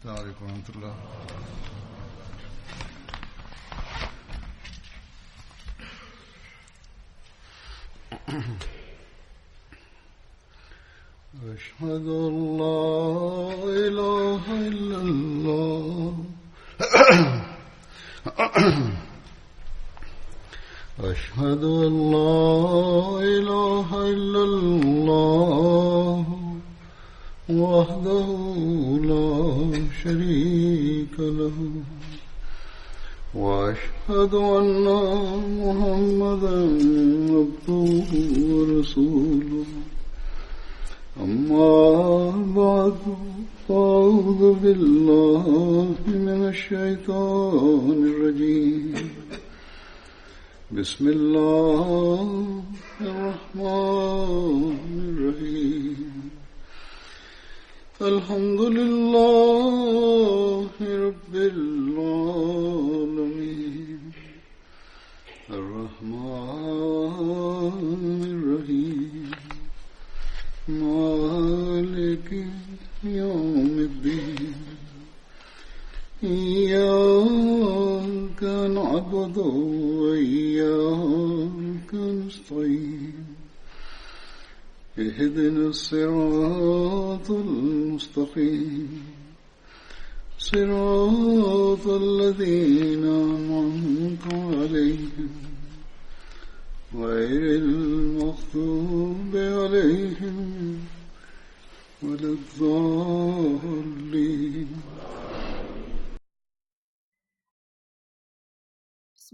السلام عليكم ورحمة الله. أشهد أن لا إله إلا الله أشهد أن لا إله إلا الله وحده لا شريك له وأشهد أن محمدا عبده ورسوله أما بعد فأعوذ بالله من الشيطان الرجيم بسم الله الرحمن الرحيم الحمد لله رب العالمين الرحمن الرحيم مالك يوم الدين إياك نعبد وإياك نستعين اهدنا الصراط المستقيم صراط الذين أنعمت عليهم غير المغضوب عليهم ولا الضالين.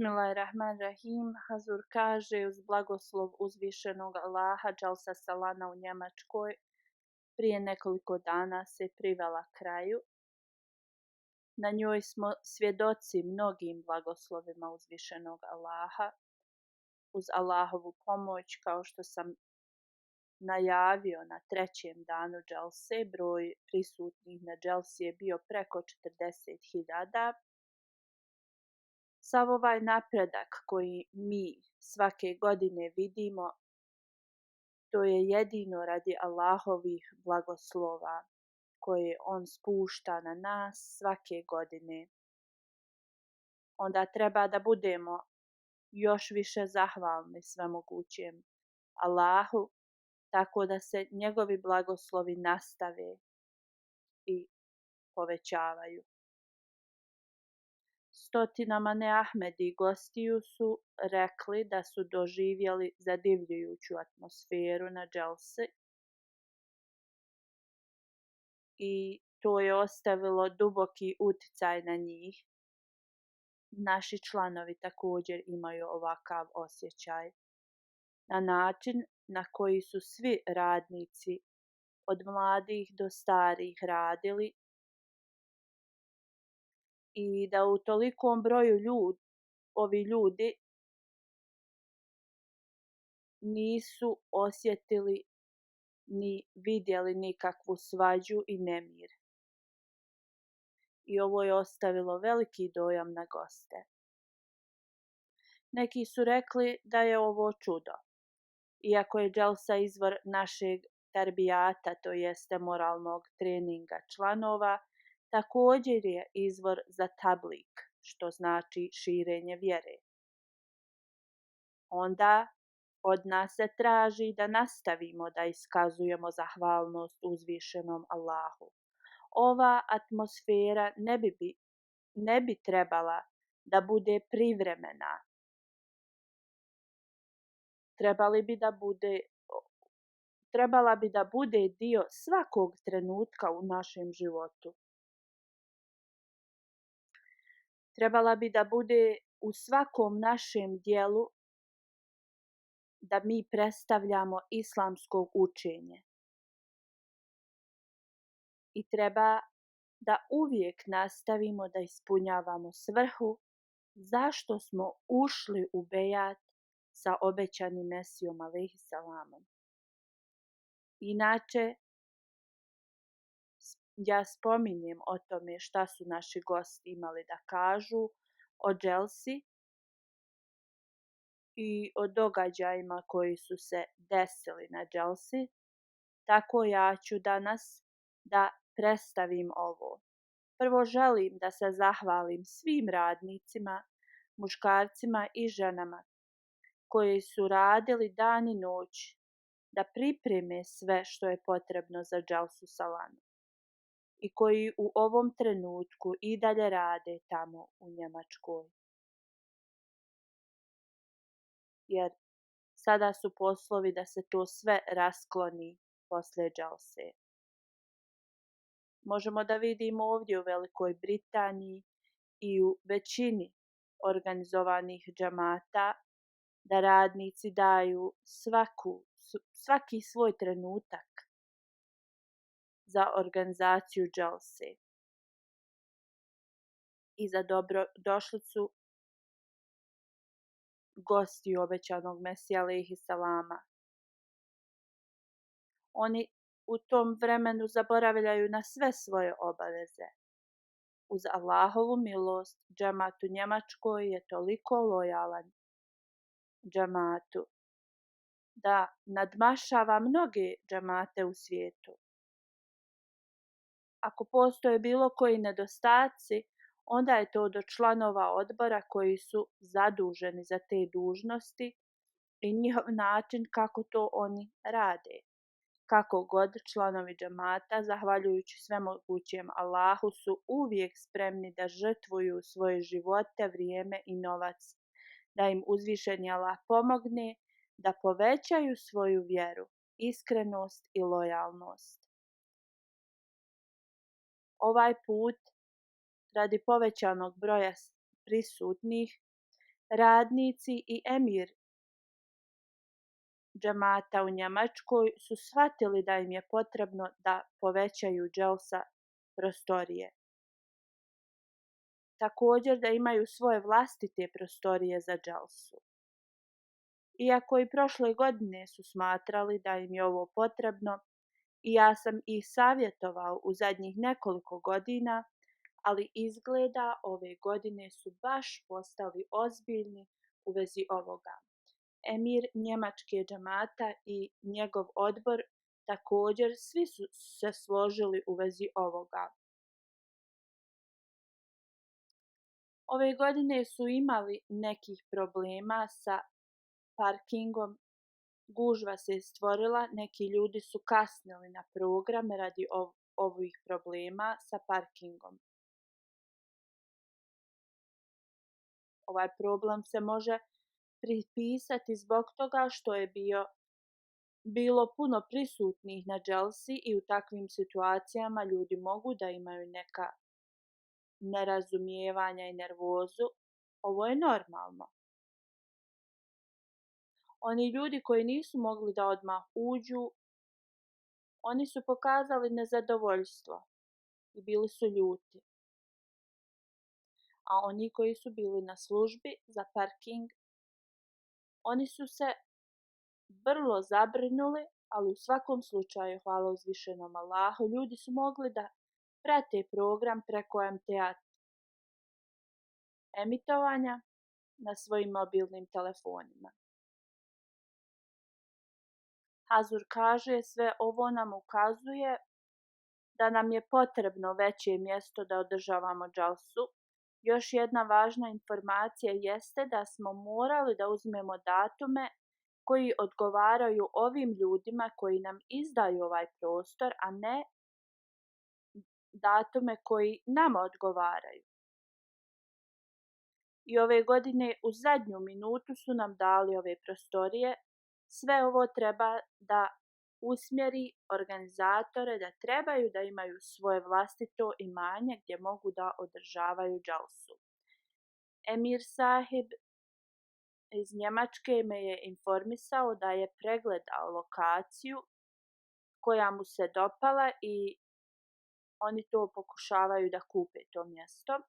Bismillahirrahmanirrahim. Hazur kaže uz blagoslov uzvišenog Allaha džalsa salana u Njemačkoj prije nekoliko dana se privela kraju. Na njoj smo svjedoci mnogim blagoslovima uzvišenog Allaha. Uz Allahovu pomoć, kao što sam najavio na trećem danu džalse, broj prisutnih na džalsi je bio preko 40.000. Sav ovaj napredak koji mi svake godine vidimo, to je jedino radi Allahovih blagoslova koje On spušta na nas svake godine. Onda treba da budemo još više zahvalni svemogućem Allahu, tako da se njegovi blagoslovi nastave i povećavaju. Stotinama neahmedi gostiju su rekli da su doživjeli zadivljujuću atmosferu na dželsi i to je ostavilo duboki uticaj na njih. Naši članovi također imaju ovakav osjećaj. Na način na koji su svi radnici od mladih do starih radili i da u tolikom broju ovi ljudi nisu osjetili ni vidjeli nikakvu svađu i nemir. I ovo je ostavilo veliki dojam na goste. Neki su rekli da je ovo čudo. Iako je dželsa izvor našeg terbijata, to jeste moralnog treninga članova, također je izvor za tablik, što znači širenje vjere. Onda od nas se traži da nastavimo da iskazujemo zahvalnost uzvišenom Allahu. Ova atmosfera ne bi trebala da bude privremena. Trebala bi da bude dio svakog trenutka u našem životu. Trebala bi da bude u svakom našem dijelu, da mi predstavljamo islamsko učenje. I treba da uvijek nastavimo da ispunjavamo svrhu zašto smo ušli u bejat sa obećanim Mesijom alejhi selamom. Inače, ja spominjem o tome šta su naši gosti imali da kažu o dželsi i o događajima koji su se desili na dželsi, tako ja ću danas da predstavim ovo. Prvo želim da se zahvalim svim radnicima, muškarcima i ženama koji su radili dan i noć da pripreme sve što je potrebno za Jalsu Salanu i koji u ovom trenutku i dalje rade tamo u Njemačkoj. Jer sada su poslovi da se to sve raskloni poslije Jalse. Možemo da vidimo ovdje u Velikoj Britaniji i u većini organizovanih džamata da radnici daju svaki svoj trenutak za organizaciju Jalse i za dobrodošlicu gosti obećanog Mesija alejhi salama. Oni u tom vremenu zaboravljaju na sve svoje obaveze. Uz Allahovu milost, džamat u Njemačkoj je toliko lojalan džamatu da nadmašava mnoge džamate u svijetu. Ako postoje bilo koji nedostaci, onda je to do članova odbora koji su zaduženi za te dužnosti i njihov način kako to oni rade. Kako god, članovi džamata, zahvaljujući svemogućem Allahu, su uvijek spremni da žrtvuju svoje živote, vrijeme i novac, da im uzvišeni Allah pomogne da povećaju svoju vjeru, iskrenost i lojalnost. Ovaj put, radi povećanog broja prisutnih, radnici i emir džamata u Njemačkoj su shvatili da im je potrebno da povećaju dželsa prostorije. Također da imaju svoje vlastite prostorije za dželsu. Iako i prošle godine su smatrali da im je ovo potrebno, i ja sam ih savjetovao u zadnjih nekoliko godina, ali izgleda ove godine su baš postali ozbiljni u vezi ovoga. Emir njemačke džamata i njegov odbor također svi su se složili u vezi ovoga. Ove godine su imali nekih problema sa parkingom, gužva se stvorila, neki ljudi su kasnili na programe radi ovih problema sa parkingom. Ovaj problem se može pripisati zbog toga što je bilo puno prisutnih na dželsi i u takvim situacijama ljudi mogu da imaju neka nerazumijevanja i nervozu. Ovo je normalno. Oni ljudi koji nisu mogli da odmah uđu, oni su pokazali nezadovoljstvo i bili su ljuti. A oni koji su bili na službi za parking, oni su se vrlo zabrinuli, ali u svakom slučaju, hvala uzvišenom Allahu, ljudi su mogli da prate program preko MTA emitovanja na svojim mobilnim telefonima. Hazur kaže, sve ovo nam ukazuje da nam je potrebno veće mjesto da održavamo džalsu. Još jedna važna informacija jeste da smo morali da uzmemo datume koji odgovaraju ovim ljudima koji nam izdaju ovaj prostor, a ne datume koji nama odgovaraju. I ove godine u zadnju minutu su nam dali ove prostorije. Sve ovo treba da usmjeri organizatore da trebaju da imaju svoje vlastito imanje gdje mogu da održavaju džalsu. Emir sahib iz Njemačke me je informisao da je pregledao lokaciju koja mu se dopala i oni to pokušavaju da kupe to mjesto.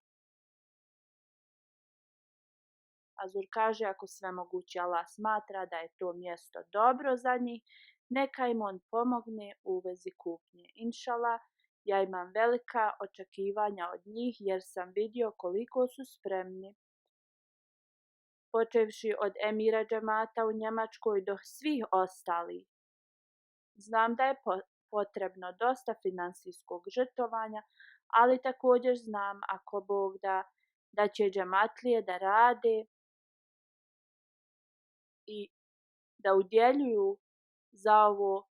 Azur kaže, ako svemogući Allah smatra da je to mjesto dobro za njih, neka im on pomogne u vezi kupnje. Inšala, ja imam velika očekivanja od njih jer sam vidio koliko su spremni. Počevši od emira džamata u Njemačkoj do svih ostalih. Znam da je potrebno dosta finansijskog žrtvovanja, ali također znam, ako Bog da će džematlije da rade i da udjeljuju za ovo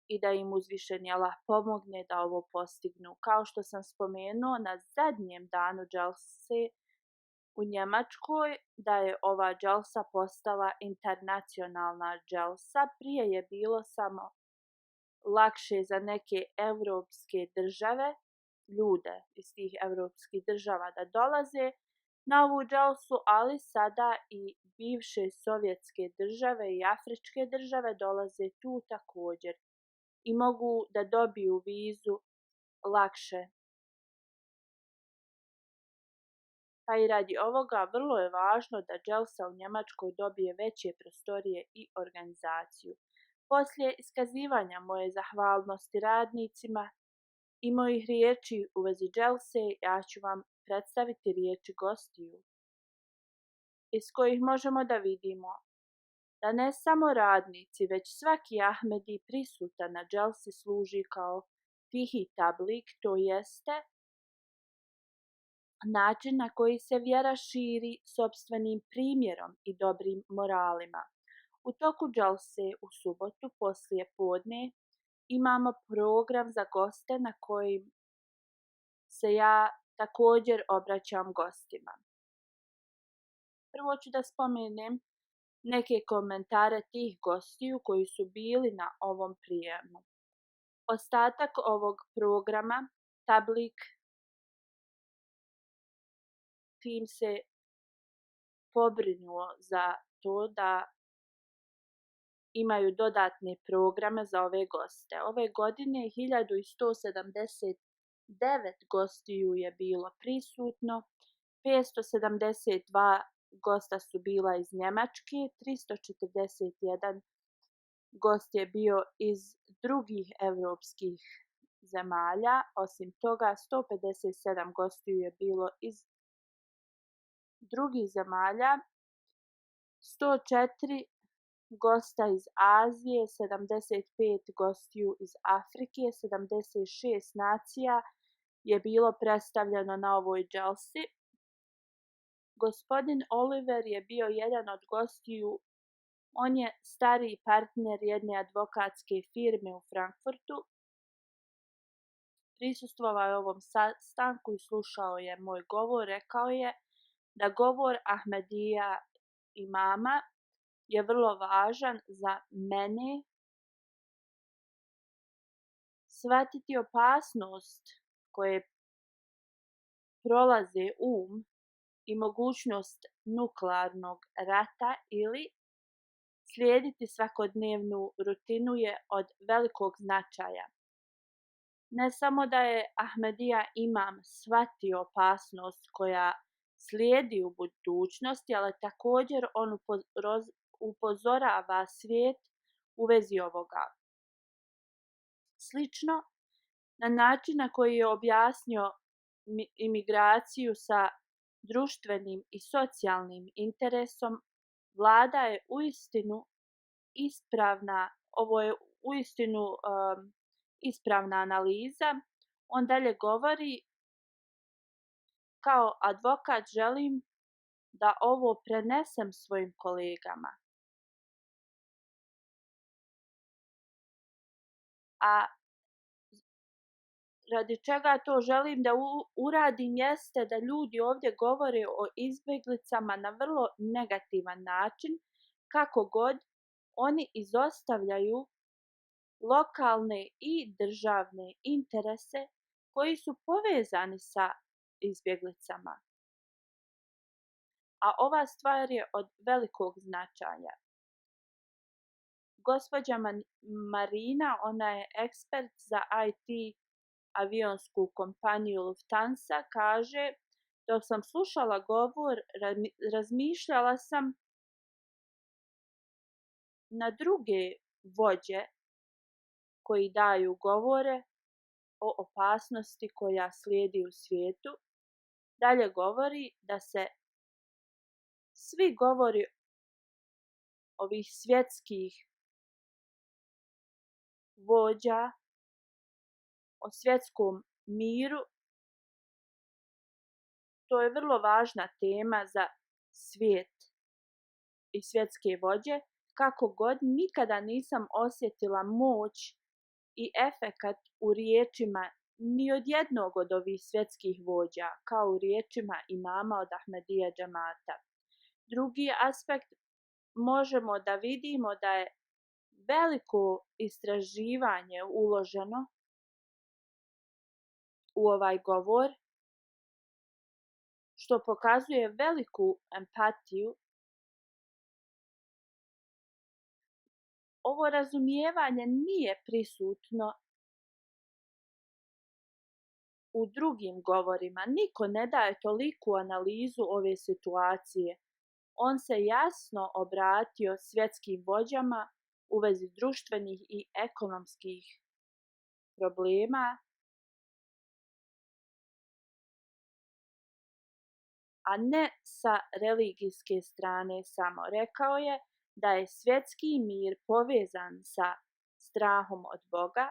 i da im uzvišeni Allah pomogne da ovo postignu. Kao što sam spomenuo na zadnjem danu džalse u Njemačkoj, da je ova džalsa postala internacionalna džalsa. Prije je bilo samo lakše za neke evropske države, ljude iz tih evropskih država da dolaze na ovu džalsu, ali sada i bivše sovjetske države i afričke države dolaze tu također i mogu da dobiju vizu lakše. Pa i radi ovoga vrlo je važno da dželsa u Njemačkoj dobije veće prostorije i organizaciju. Poslije iskazivanja moje zahvalnosti radnicima i mojih riječi u vezi dželse, ja ću vam predstaviti riječi gostiju, iz kojih možemo da vidimo da ne samo radnici, već svaki Ahmedi prisutan na dželsi služi kao tihi tablik, to jeste način na koji se vjera širi sopstvenim primjerom i dobrim moralima. U toku džalse u subotu poslije podne imamo program za goste na kojim se ja također obraćam gostima. Prvo ću da spomenem neke komentare tih gostiju koji su bili na ovom prijemu. Ostatak ovog programa, tablik, tim se pobrinuo za to da imaju dodatne programe za ove goste. Ove godine 1179 gostiju je bilo prisutno, 572 gosta su bila iz Njemačke, 341 gost je bio iz drugih evropskih zemalja, osim toga 157 gostiju je bilo iz drugih zemalja, 104 gosta iz Azije, 75 gostiju iz Afrike, 76 nacija je bilo predstavljeno na ovoj dželsi. Gospodin Oliver je bio jedan od gostiju. On je stariji partner jedne advokatske firme u Frankfurtu. Prisustvovao je ovom sastanku i slušao je moj govor. Rekao je da govor Ahmedija imama je vrlo važan za mene shvatiti opasnost koje prolaze i mogućnost nuklearnog rata ili slijediti svakodnevnu rutinu je od velikog značaja. Ne samo da je Ahmedija imam shvatio opasnost koja slijedi u budućnosti, ali također on upozorava svijet u vezi ovoga. Slično, na način na koji je objasnio imigraciju sa društvenim i socijalnim interesom, vlada je uistinu ispravna, ovo je uistinu ispravna analiza. On dalje govori, kao advokat želim da ovo prenesem svojim kolegama. A radi čega to želim da uradim jeste da ljudi ovdje govore o izbjeglicama na vrlo negativan način, kako god oni izostavljaju lokalne i državne interese koji su povezani sa izbjeglicama. A ova stvar je od velikog značaja. Gospođa Marina, ona je ekspert za IT avionsku kompaniju Lufthansa, kaže: dok sam slušala govor, razmišljala sam na druge vođe koji daju govore o opasnosti koja slijedi u svijetu. Dalje govori da se svi govori ovih svjetskih vođa o svjetskom miru. To je vrlo važna tema za svijet i svjetske vođe. Kako god, nikada nisam osjetila moć i efekat u riječima ni od jednog od ovih svjetskih vođa, kao u riječima imama od Ahmedija džemata. Drugi aspekt, možemo da vidimo da je veliko istraživanje uloženo u ovaj govor, što pokazuje veliku empatiju. Ovo razumijevanje nije prisutno u drugim govorima. Niko ne daje toliku analizu ove situacije. On se jasno obratio svjetskim vođama u vezi društvenih i ekonomskih problema, a ne sa religijske strane samo. Rekao je da je svjetski mir povezan sa strahom od Boga.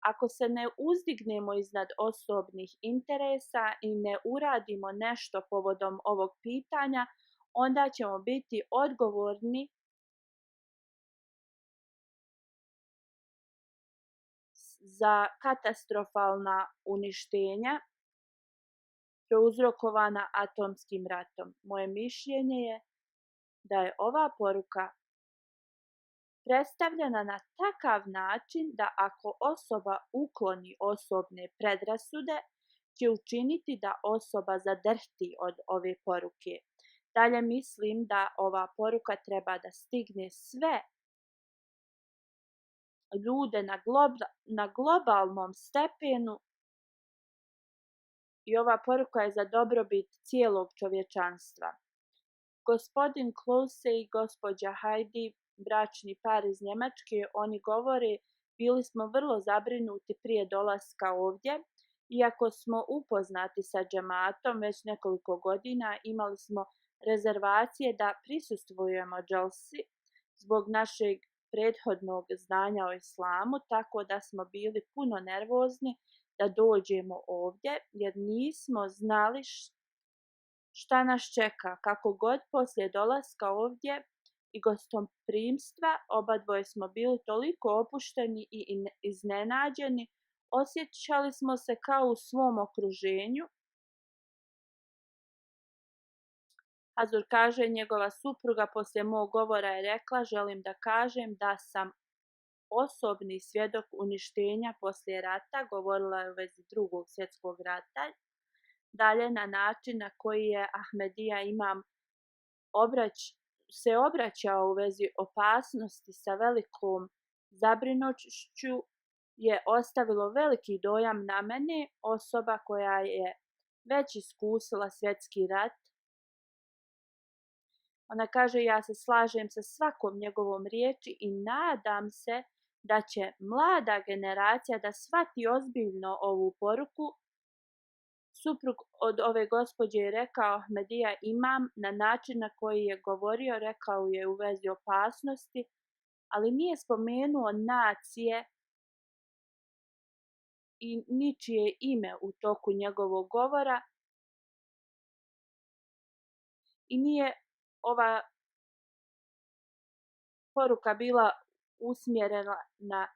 Ako se ne uzdignemo iznad osobnih interesa i ne uradimo nešto povodom ovog pitanja, onda ćemo biti odgovorni za katastrofalna uništenja prouzrokovana atomskim ratom. Moje mišljenje je da je ova poruka predstavljena na takav način da ako osoba ukloni osobne predrasude, će učiniti da osoba zadrhti od ove poruke. Dalje mislim da ova poruka treba da stigne sve ljude na globalnom stepenu i ova poruka je za dobrobit cijelog čovječanstva. Gospodin Klose i gospođa Heidi, bračni par iz Njemačke, oni govore: bili smo vrlo zabrinuti prije dolaska ovdje. Iako smo upoznati sa džematom već nekoliko godina, imali smo rezervacije da prisustvujemo dželsi zbog našeg prethodnog znanja o islamu, tako da smo bili puno nervozni da dođemo ovdje, jer nismo znali šta nas čeka. Kako god, poslije dolaska ovdje i gostoprimstva, obadvoje smo bili toliko opušteni i iznenađeni, osjećali smo se kao u svom okruženju. Hazur kaže, njegova supruga poslije mog govora je rekla: želim da kažem da sam osobni svjedok uništenja poslije rata. Govorila je u vezi Drugog svjetskog rata. Dalje, na način na koji je Ahmedija imam se obraćao u vezi opasnosti sa velikom zabrinutošću je ostavilo veliki dojam na mene, osoba koja je već iskusila svjetski rat. Ona kaže, ja se slažem sa svakom njegovom riječi i nadam se da će mlada generacija da shvati ozbiljno ovu poruku. Suprug od ove gospođe je rekao Ahmedija imam, na način na koji je govorio, rekao je u vezi opasnosti, ali nije spomenuo nacije i ničije ime u toku njegovog govora i nije ova poruka bila usmjerena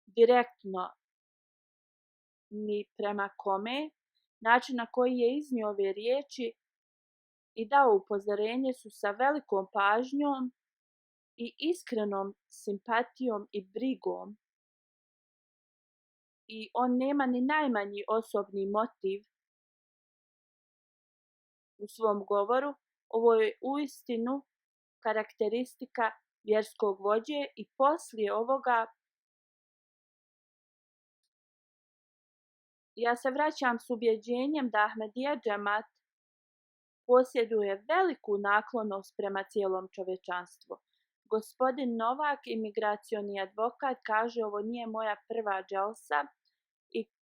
direktno ni prema kome. Način na koji je iznio ove riječi i dao upozorenje su sa velikom pažnjom i iskrenom simpatijom i brigom. I on nema ni najmanji osobni motiv u svom govoru. Ovo je uistinu karakteristika vjerskog vođe i poslije ovoga ja se vraćam s ubjeđenjem da Ahmedija džemat posjeduje veliku naklonost prema cijelom čovječanstvu. Gospodin Novak, imigracioni advokat, kaže ovo nije moja prva dželsa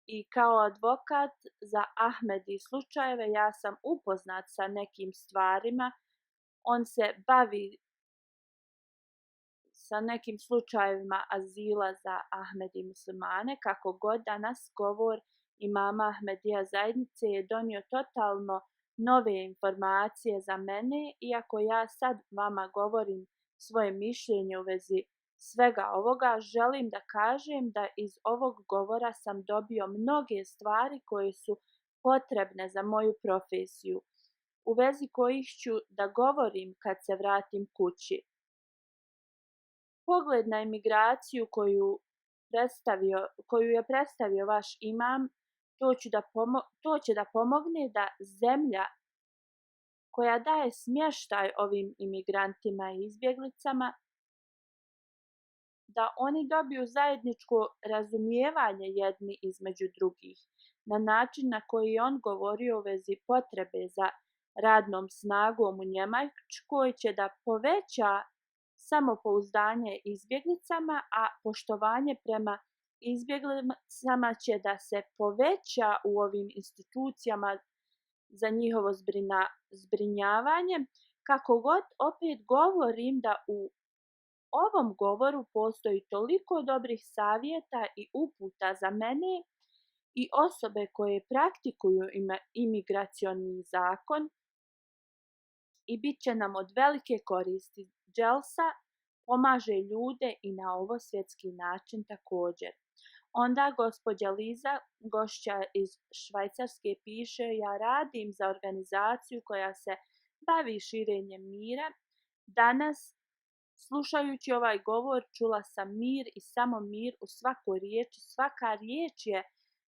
i kao advokat za Ahmedi slučajeve ja sam upoznat sa nekim stvarima. On se bavi sa nekim slučajevima azila za Ahmedi muslimane. Kako god, danas govor imama Ahmedija zajednice je donio totalno nove informacije za mene, iako ja sad vama govorim svoje mišljenje u vezi svega ovoga, želim da kažem da iz ovog govora sam dobio mnoge stvari koje su potrebne za moju profesiju, u vezi kojih ću da govorim kad se vratim kući. Pogled na imigraciju koju je predstavio vaš imam, to će da pomogne da zemlja koja daje smještaj ovim imigrantima i izbjeglicama, da oni dobiju zajedničko razumijevanje jedni između drugih, na način na koji je on govorio u vezi potrebe za radnom snagom u Njemačkoj će da poveća samopouzdanje izbjeglicama, a poštovanje prema izbjeglicama će da se poveća u ovim institucijama za njihovo zbrinjavanje. Kako god, opet govorim da u ovom govoru postoji toliko dobrih savjeta i uputa za mene i osobe koje praktikuju imigracioni zakon i bit će nam od velike koristi. Dželsa pomaže ljude i na ovo svjetski način također. Onda gospođa Liza, gošća iz Švajcarske, piše: ja radim za organizaciju koja se bavi širenjem mira. Danas, slušajući ovaj govor, čula sam mir i samo mir u svakoj riječi. Svaka riječ je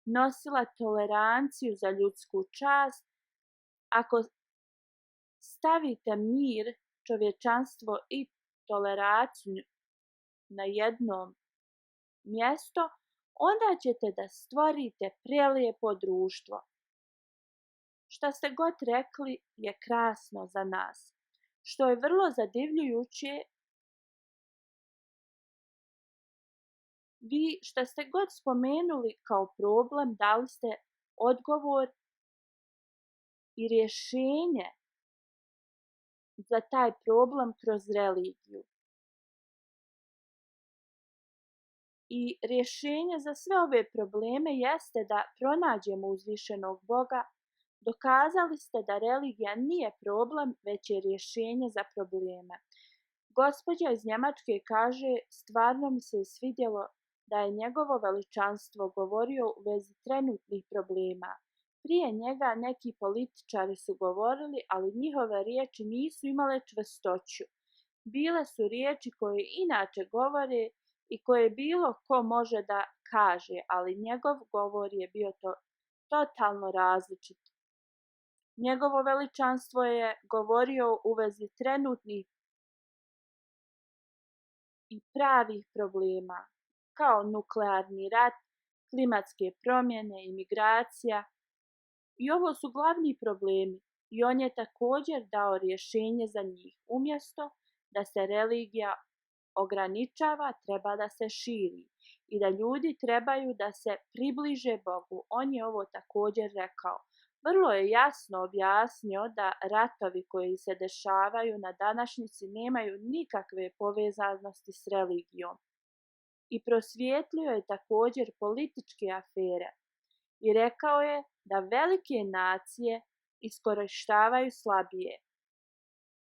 nosila toleranciju za ljudsku čast. Ako stavite mir, čovječanstvo i toleraciju na jednom mjesto, onda ćete da stvorite prelijepo društvo. Šta ste god rekli je krasno za nas. Što je vrlo zadivljujuće, vi šta ste god spomenuli kao problem, dali ste odgovor i rješenje za taj problem kroz religiju. I rješenje za sve ove probleme jeste da pronađemo uzvišenog Boga. Dokazali ste da religija nije problem, već je rješenje za probleme. Gospođa iz Njemačke kaže: stvarno mi se svidjelo da je njegovo veličanstvo govorio u vezi trenutnih problema. Prije njega neki političari su govorili, ali njihove riječi nisu imale čvrstoću. Bile su riječi koje inače govore i koje bilo ko može da kaže, ali njegov govor je bio totalno različit. Njegovo veličanstvo je govorio u vezi trenutnih i pravih problema, kao nuklearni rat, klimatske promjene, imigracija. I ovo su glavni problemi i on je također dao rješenje za njih. Umjesto da se religija ograničava, treba da se širi i da ljudi trebaju da se približe Bogu. On je ovo također rekao. Vrlo je jasno objasnio da ratovi koji se dešavaju na današnjici nemaju nikakve povezanosti s religijom. I prosvijetlio je također političke afere. I rekao je da velike nacije iskorištavaju slabije.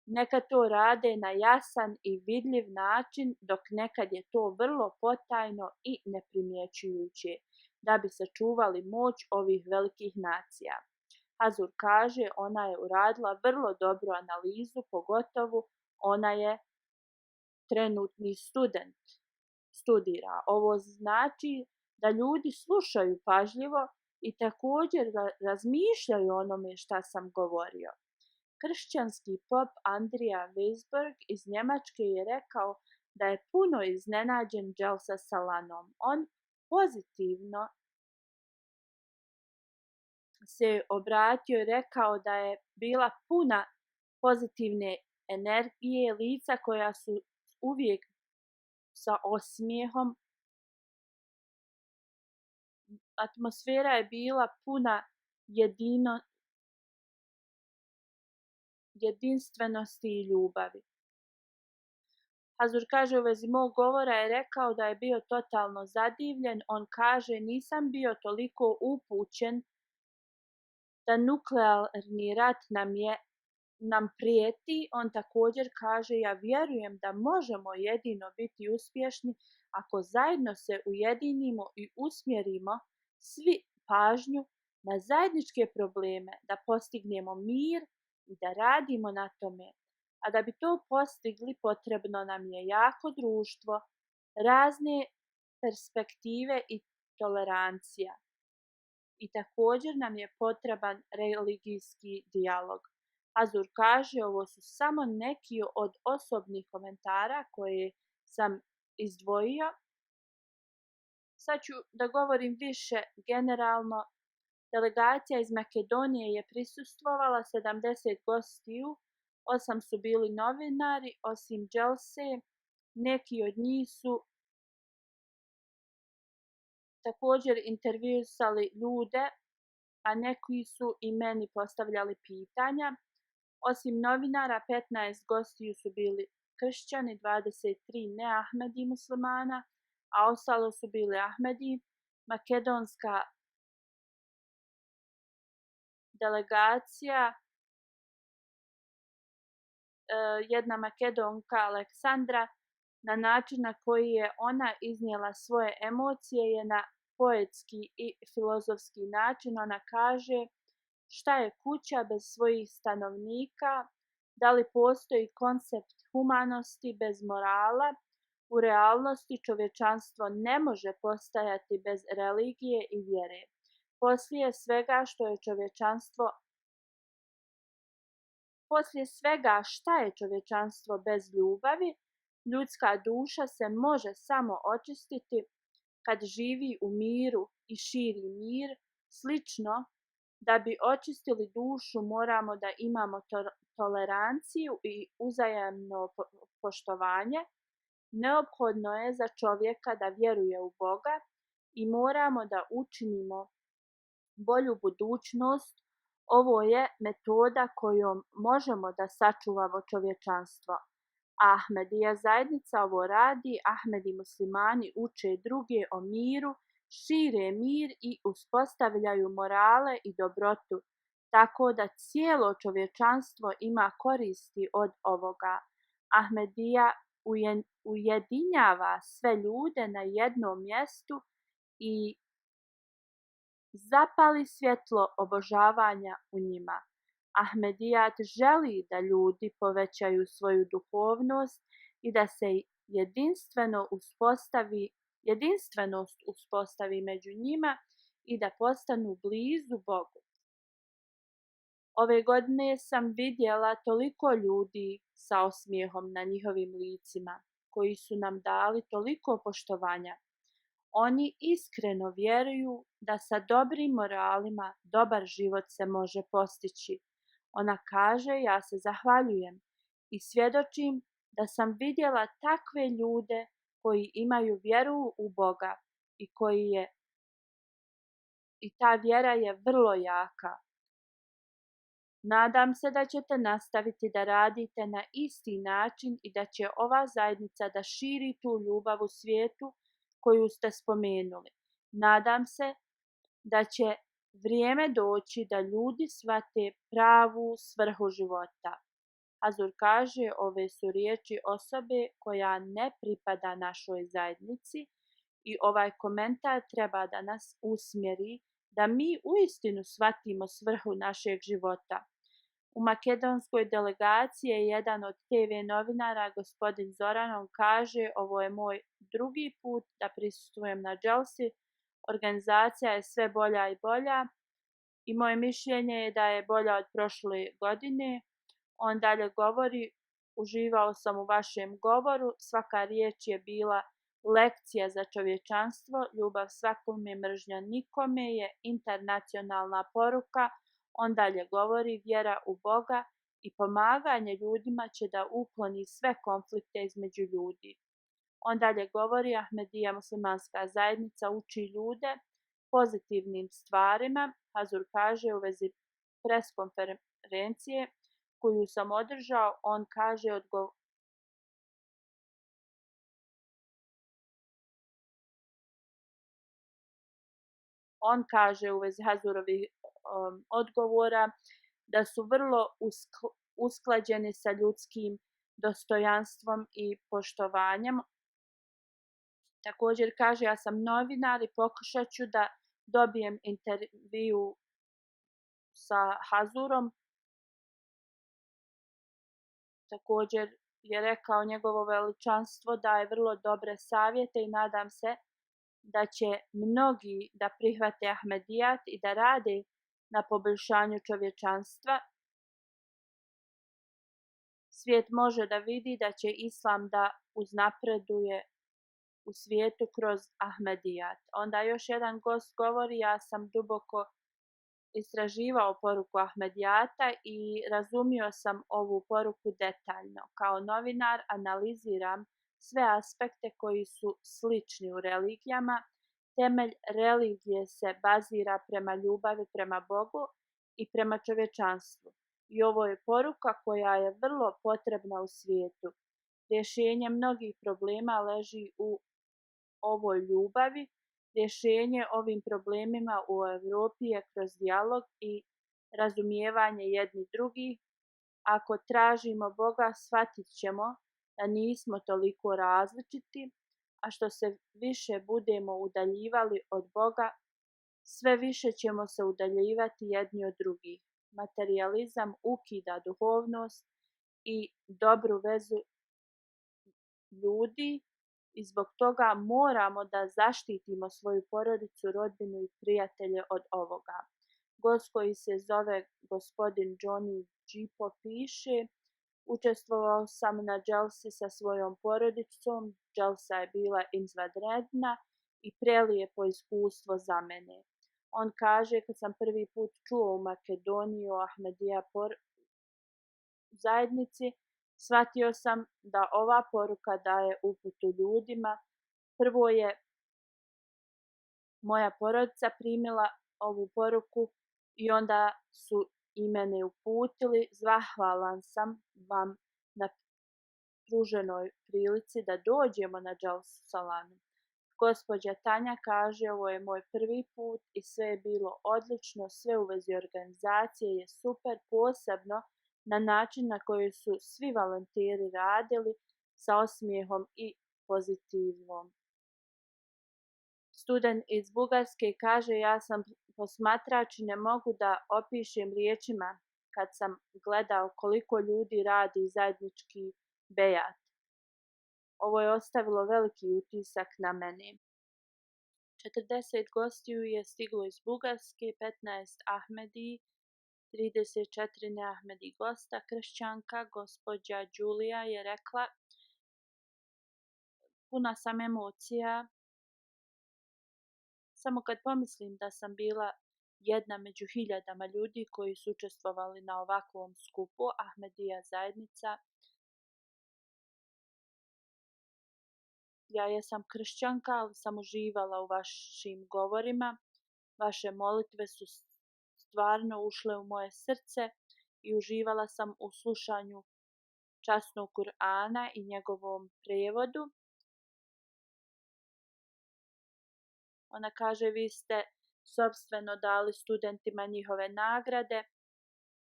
Neka to rade na jasan i vidljiv način, dok nekad je to vrlo potajno i neprimjećujuće, da bi sačuvali moć ovih velikih nacija. Hazur kaže: ona je uradila vrlo dobru analizu, pogotovo ona je trenutni studira. Ovo znači da ljudi slušaju pažljivo i također razmišljaju o onome šta sam govorio. Kršćanski pop Andrija Weisberg iz Njemačke je rekao da je puno iznenađen Dželsa Salanom. On pozitivno se obratio i rekao da je bila puna pozitivne energije, lica koja su uvijek sa osmijehom. Atmosfera je bila puna jedinstvenosti i ljubavi. Hazur kaže u vezi mog govora je rekao da je bio totalno zadivljen. On kaže nisam bio toliko upućen da nuklearni rat nam prijeti. On također kaže ja vjerujem da možemo jedino biti uspješni ako zajedno se ujedinimo i usmjerimo svi pažnju na zajedničke probleme, da postignemo mir i da radimo na tome. A da bi to postigli potrebno nam je jako društvo, razne perspektive i tolerancija. I također nam je potreban religijski dijalog. Hazur kaže ovo su samo neki od osobnih komentara koje sam izdvojio. Sad ću da govorim više generalno. Delegacija iz Makedonije je prisustvovala 70 gostiju, 8 su bili novinari, osim Dželse, neki od njih su također intervjuisali ljude, a neki su i meni postavljali pitanja. Osim novinara, 15 gostiju su bili kršćani, 23 ne-Ahmedi muslimana, a ostalo su bili Ahmedi. Makedonska delegacija, jedna Makedonka Aleksandra, na način na koji je ona iznijela svoje emocije je na poetski i filozofski način. Ona kaže šta je kuća bez svojih stanovnika, da li postoji koncept humanosti bez morala. U realnosti čovječanstvo ne može postajati bez religije i vjere. Poslije svega šta je čovječanstvo bez ljubavi? Ljudska duša se može samo očistiti kad živi u miru i širi mir. Slično, da bi očistili dušu moramo da imamo toleranciju i uzajamno poštovanje. Neophodno je za čovjeka da vjeruje u Boga i moramo da učinimo bolju budućnost. Ovo je metoda kojom možemo da sačuvamo čovječanstvo. Ahmedija zajednica ovo radi. Ahmedi muslimani uče druge o miru, šire mir i uspostavljaju morale i dobrotu, tako da cijelo čovječanstvo ima koristi od ovoga. Ahmedija ujedinjava sve ljude na jednom mjestu i zapali svjetlo obožavanja u njima. Ahmedijat želi da ljudi povećaju svoju duhovnost i da se jedinstvenost uspostavi među njima i da postanu blizu Bogu. Ove godine sam vidjela toliko ljudi sa osmijehom na njihovim licima, koji su nam dali toliko poštovanja. Oni iskreno vjeruju da sa dobrim moralima dobar život se može postići. Ona kaže, ja se zahvaljujem i svjedočim da sam vidjela takve ljude koji imaju vjeru u Boga i ta vjera je vrlo jaka. Nadam se da ćete nastaviti da radite na isti način i da će ova zajednica da širi tu ljubav u svijetu koju ste spomenuli. Nadam se da će vrijeme doći da ljudi shvate pravu svrhu života. Hazur kaže, ove su riječi osobe koja ne pripada našoj zajednici i ovaj komentar treba da nas usmjeri da mi uistinu shvatimo svrhu našeg života. U makedonskoj delegaciji je jedan od TV novinara, gospodin Zoran, on kaže, ovo je moj drugi put da prisustvujem na Dželsi. Organizacija je sve bolja i bolja i moje mišljenje je da je bolja od prošle godine. On dalje govori, uživao sam u vašem govoru, svaka riječ je bila lekcija za čovječanstvo, ljubav svakome, mržnja nikome je internacionalna poruka. On dalje govori, vjera u Boga i pomaganje ljudima će da ukloni sve konflikte između ljudi. On dalje govori, Ahmedija muslimanska zajednica uči ljude pozitivnim stvarima. Hazur kaže u vezi preskonferencije koju sam održao, on kaže On kaže u vezi Hazurovih odgovora da su vrlo usklađeni sa ljudskim dostojanstvom i poštovanjem. Također kaže, ja sam novinar i pokušat ću da dobijem intervju sa Hazurom. Također je rekao, njegovo veličanstvo daje vrlo dobre savjete i nadam se da će mnogi da prihvate Ahmedijat i da rade na poboljšanju čovječanstva. Svijet može da vidi da će Islam da uznapreduje u svijetu kroz Ahmedijat. Onda još jedan gost govori, ja sam duboko istraživao poruku Ahmedijata i razumio sam ovu poruku detaljno. Kao novinar analiziram sve aspekte koji su slični u religijama. Temelj religije se bazira prema ljubavi prema Bogu i prema čovječanstvu. I ovo je poruka koja je vrlo potrebna u svijetu. Rješenje mnogih problema leži u ovoj ljubavi. Rješenje ovim problemima u Europi je kroz dijalog i razumijevanje jedni drugih. Ako tražimo Boga, shvatit ćemo da nismo toliko različiti, a što se više budemo udaljivali od Boga, sve više ćemo se udaljivati jedni od drugih. Materijalizam ukida duhovnost i dobru vezu ljudi i zbog toga moramo da zaštitimo svoju porodicu, rodbinu i prijatelje od ovoga. Gost koji se zove gospodin Johnny Gipo piše, učestvovao sam na dželsi sa svojom porodicom, dželsa je bila izvanredna i prelijepo iskustvo za mene. On kaže, kad sam prvi put čuo u Makedoniji o Ahmedija zajednici, shvatio sam da ova poruka daje uputu ljudima. Prvo je moja porodica primila ovu poruku i onda su i mene uputili. Zahvalan sam vam na pruženoj prilici da dođemo na dželsu salanu. Gospođa Tanja kaže, ovo je moj prvi put i sve je bilo odlično, sve u vezi organizacije je super, posebno na način na koji su svi volonteri radili sa osmijehom i pozitivom. Student iz Bugarske kaže, ja sam posmatrač i ne mogu da opišem riječima kad sam gledao koliko ljudi radi zajednički bejat. Ovo je ostavilo veliki utisak na mene. 40 gostiju je stiglo iz Bugarske, 15 Ahmedi, 34 neahmedi gosta. Kršćanka, gospođa Đulija je rekla, puna sam emocija, samo kad pomislim da sam bila jedna među hiljadama ljudi koji su učestvovali na ovakvom skupu Ahmedija zajednica. Ja jesam kršćanka, ali sam uživala u vašim govorima. Vaše molitve su stvarno ušle u moje srce i uživala sam u slušanju časnog Kur'ana i njegovom prevodu. Ona kaže, vi ste sopstveno dali studentima njihove nagrade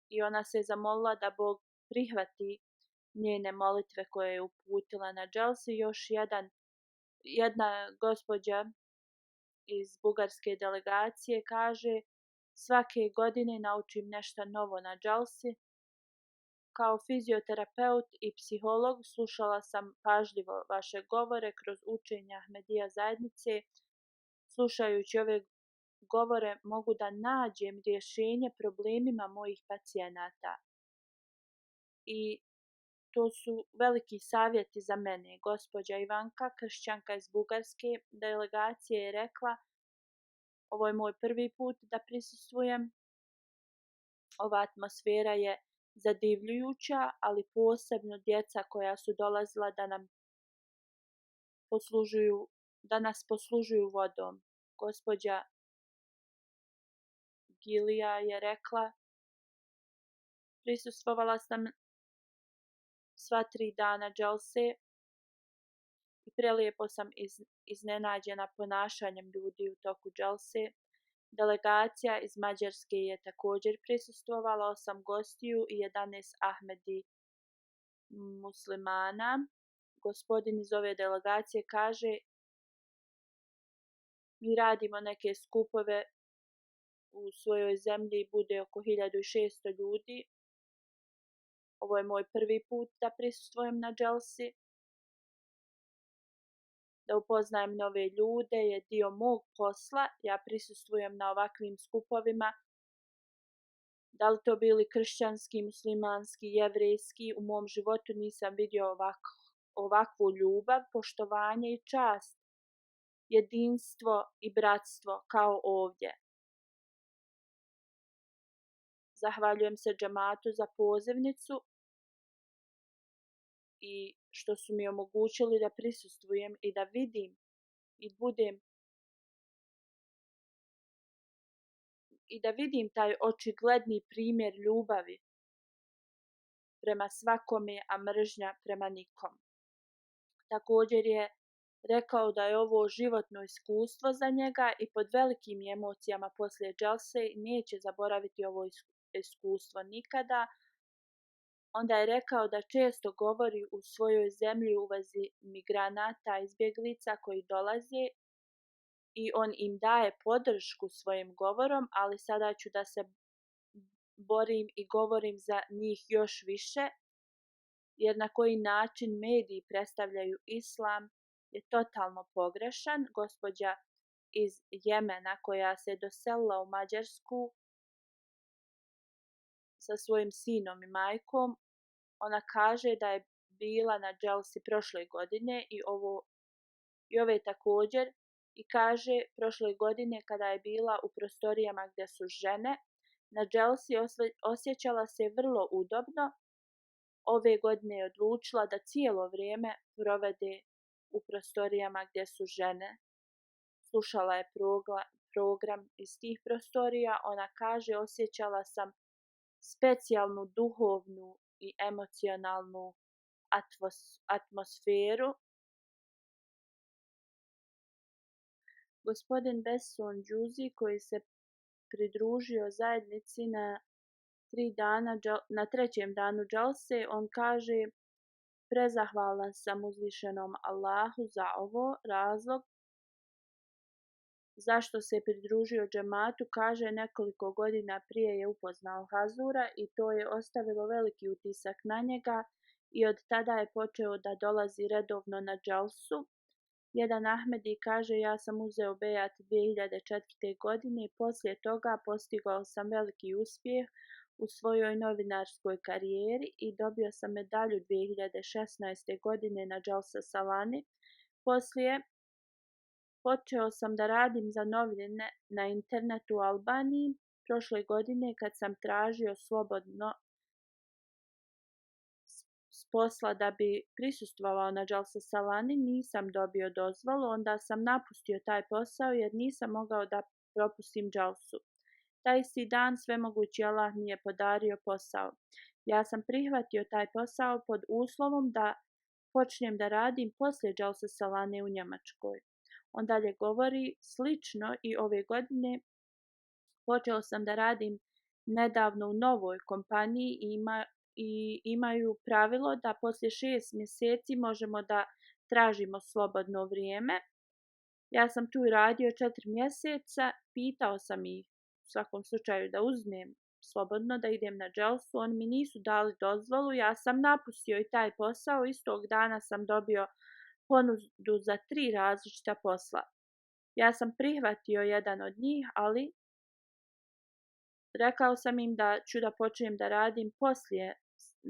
i ona se zamolila da Bog prihvati njene molitve koje je uputila na dželsi. Još jedna gospođa iz bugarske delegacije kaže, svake godine naučim nešto novo na dželsi. Kao fizioterapeut i psiholog slušala sam pažljivo vaše govore kroz učenje Ahmedija zajednice. Slušajući ove govore mogu da nađem rješenje problemima mojih pacijenata. I to su veliki savjeti za mene. Gospođa Ivanka, kršćanka iz bugarske delegacije, je rekla, ovo je moj prvi put da prisustvujem. Ova atmosfera je zadivljujuća, ali posebno djeca koja su dolazila da nas poslužuju vodom. Gospođa Gilija je rekla, prisustvovala sam sva 3 dana dželse i prelijepo sam iznenađena ponašanjem ljudi u toku dželse. Delegacija iz Mađarske je također prisustvovala, 8 gostiju i 11 Ahmedi muslimana. Gospodin iz ove delegacije kaže: mi radimo neke skupove u svojoj zemlji, bude oko 1600 ljudi. Ovo je moj prvi put da prisustvujem na dželsi. Da upoznajem nove ljude je dio mog posla. Ja prisustvujem na ovakvim skupovima. Da li to bili kršćanski, muslimanski, jevrejski, u mom životu nisam vidio ovakvu ljubav, poštovanje i čast, jedinstvo i bratstvo kao ovdje. Zahvaljujem se džematu za pozivnicu i što su mi omogućili da prisustvujem i da vidim i da vidim taj očigledni primjer ljubavi prema svakome, a mržnja prema nikom. Također je rekao da je ovo životno iskustvo za njega i pod velikim emocijama poslije dželse neće zaboraviti ovo iskustvo nikada. Onda je rekao da često govori u svojoj zemlji u vezi migranata, izbjeglica koji dolaze i on im daje podršku svojim govorom, ali sada ću da se borim i govorim za njih još više, jer na koji način mediji predstavljaju islam je totalno pogrešan. Gospođa iz Jemena koja se doselila u Mađarsku sa svojim sinom i majkom, ona kaže da je bila na dželsi prošle godine i ove također, i kaže prošle godine kada je bila u prostorijama gdje su žene, na dželsi osjećala se vrlo udobno. Ove godine je odlučila da cijelo vrijeme provede u prostorijama gdje su žene. Slušala je program iz tih prostorija. Ona kaže: osjećala sam specijalnu duhovnu i emocionalnu atmosferu. Gospodin Besson Džuzi, koji se pridružio zajednici na trećem danu džalse, on kaže: prezahvalan sam uzvišenom Allahu za ovo. Razlog zašto se pridružio džematu, kaže, nekoliko godina prije je upoznao Hazura i to je ostavilo veliki utisak na njega i od tada je počeo da dolazi redovno na džalsu. Jedan Ahmedi kaže: ja sam uzeo bejat 2004. godine i poslije toga postigao sam veliki uspjeh u svojoj novinarskoj karijeri i dobio sam medalju 2016. godine na Džalsa Salani. Poslije počeo sam da radim za novine na internetu u Albaniji. Prošle godine kad sam tražio slobodno s posla da bi prisustvovao na Džalsa Salani, nisam dobio dozvolu, onda sam napustio taj posao jer nisam mogao da propustim džalsu. Taj isti dan svemogući Allah mi je podario posao. Ja sam prihvatio taj posao pod uslovom da počnem da radim poslije Džalsa Salane u Njemačkoj. On dalje govori: slično i ove godine počeo sam da radim nedavno u novoj kompaniji i imaju pravilo da poslije 6 mjeseci možemo da tražimo slobodno vrijeme. Ja sam tu radio 4 mjeseca, pitao sam ih u svakom slučaju da uzmem slobodno, da idem na dželsu. Oni mi nisu dali dozvolu, ja sam napustio i taj posao. Istog dana sam dobio ponudu za 3 različita posla. Ja sam prihvatio jedan od njih, ali rekao sam im da ću da počnem da radim poslije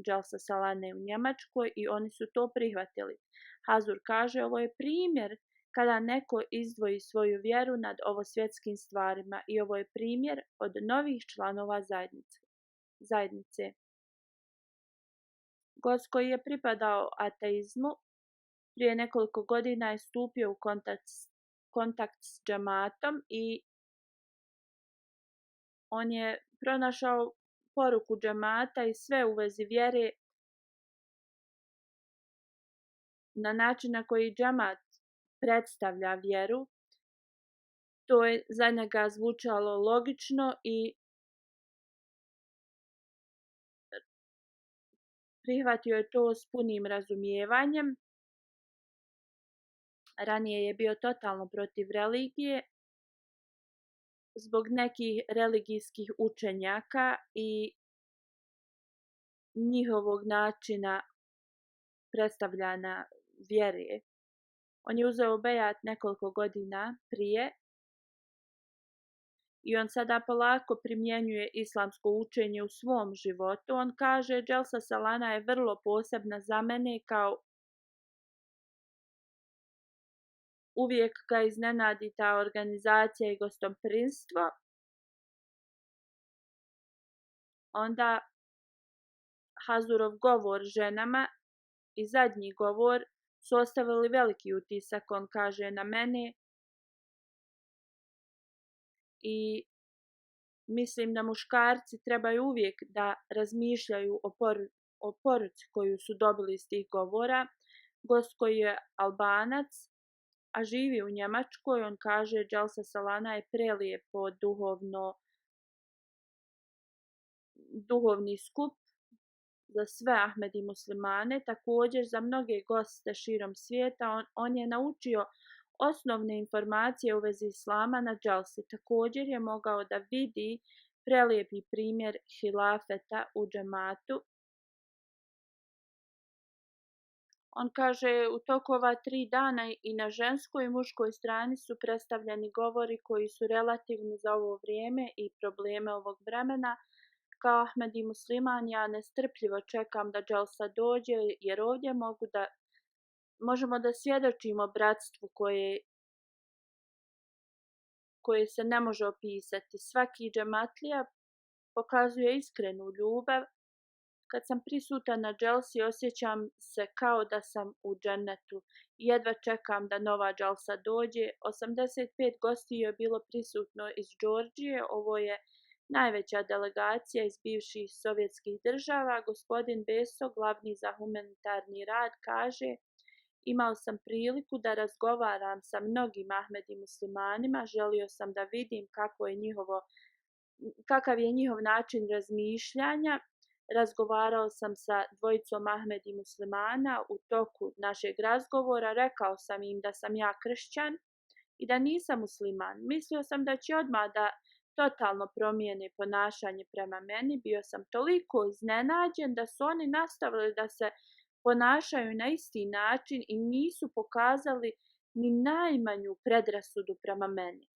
Džalsa Salane u Njemačkoj i oni su to prihvatili. Hazur kaže: ovo je primjer kada neko izdvoji svoju vjeru nad ovosvjetskim stvarima i ovo je primjer od novih članova zajednice. Gost koji je pripadao ateizmu prije nekoliko godina je stupio u kontakt s džematom i on je pronašao poruku džemata i sve u vezi vjere na način na koji džemat predstavlja vjeru. To je za njega zvučalo logično i prihvatio je to s punim razumijevanjem. Ranije je bio totalno protiv religije zbog nekih religijskih učenjaka i njihovog načina predstavljanja vjere. On je uzeo bejat nekoliko godina prije i on sada polako primjenjuje islamsko učenje u svom životu. On kaže, Dželsa Salana je vrlo posebna za mene, kao uvijek ga iznenadi ta organizacija i gostoprimstvo. Onda Hazurov govor ženama i zadnji govor su ostavili veliki utisak, on kaže, na mene. I mislim da muškarci trebaju uvijek da razmišljaju o poruci koju su dobili iz tih govora. Gost koji je Albanac, a živi u Njemačkoj, on kaže, Dželsa Salana je prelijepo duhovni skup za sve Ahmedi muslimane, također za mnoge goste širom svijeta. On je naučio osnovne informacije u vezi islama na dželsi. Također je mogao da vidi prelijepi primjer hilafeta u džematu. On kaže, u toku ova 3 dana i na ženskoj i muškoj strani su predstavljeni govori koji su relativni za ovo vrijeme i probleme ovog vremena. Kao Ahmedi musliman ja nestrpljivo čekam da dželsa dođe, jer ovdje možemo da svjedočimo bratstvu koje se ne može opisati. Svaki džematlija pokazuje iskrenu ljubav. Kad sam prisutan na dželsi, osjećam se kao da sam u džennetu. Jedva čekam da nova dželsa dođe. 85 gostiju je bilo prisutno iz Džordžije. Ovo je najveća delegacija iz bivših sovjetskih država. Gospodin Beso, glavni za humanitarni rad, kaže, imao sam priliku da razgovaram sa mnogim Ahmedi muslimanima. Želio sam da vidim kakav je njihov način razmišljanja. Razgovarao sam sa dvojicom Ahmedi muslimana. U toku našeg razgovora rekao sam im da sam ja kršćan i da nisam musliman. Mislio sam da će odmah da totalno promijene ponašanje prema meni. Bio sam toliko iznenađen da su oni nastavili da se ponašaju na isti način i nisu pokazali ni najmanju predrasudu prema meni.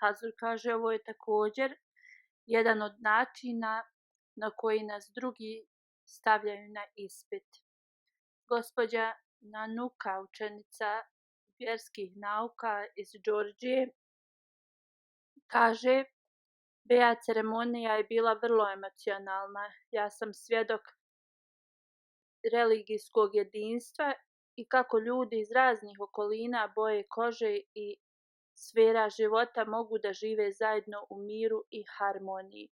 Hazur kaže, ovo je također jedan od načina na koji nas drugi stavljaju na ispit. Gospođa Nanuka, učenica vjerskih nauka iz Džordžije, kaže, bejat ceremonija je bila vrlo emocionalna. Ja sam svjedok religijskog jedinstva i kako ljudi iz raznih okolina, boje kože i sfera života mogu da žive zajedno u miru i harmoniji.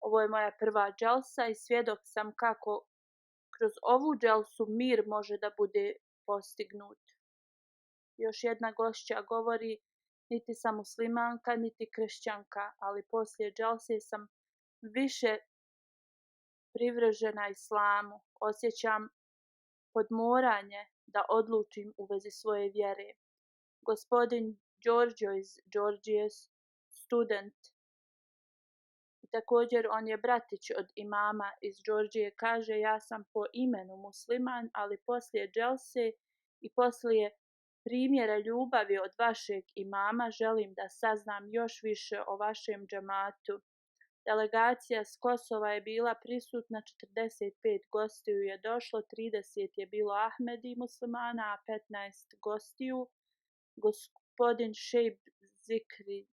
Ovo je moja prva dželsa i svjedok sam kako kroz ovu dželsu mir može da bude postignut. Još jedna gošća govori, niti sam muslimanka, niti kršćanka, ali poslije dželse sam više privržena islamu. Osjećam podmoranje da odlučim u vezi svoje vjere. Gospodin Giorgio iz Džordžije, student, također on je bratić od imama iz Džordžije, kaže, ja sam po imenu musliman, ali poslije dželse i poslije primjera ljubavi od vašeg imama želim da saznam još više o vašem džematu. Delegacija s Kosova je bila prisutna, 45 gostiju je došlo, 30 je bilo Ahmedi muslimana, a 15 gostiju. Gospodin Šejb Zikri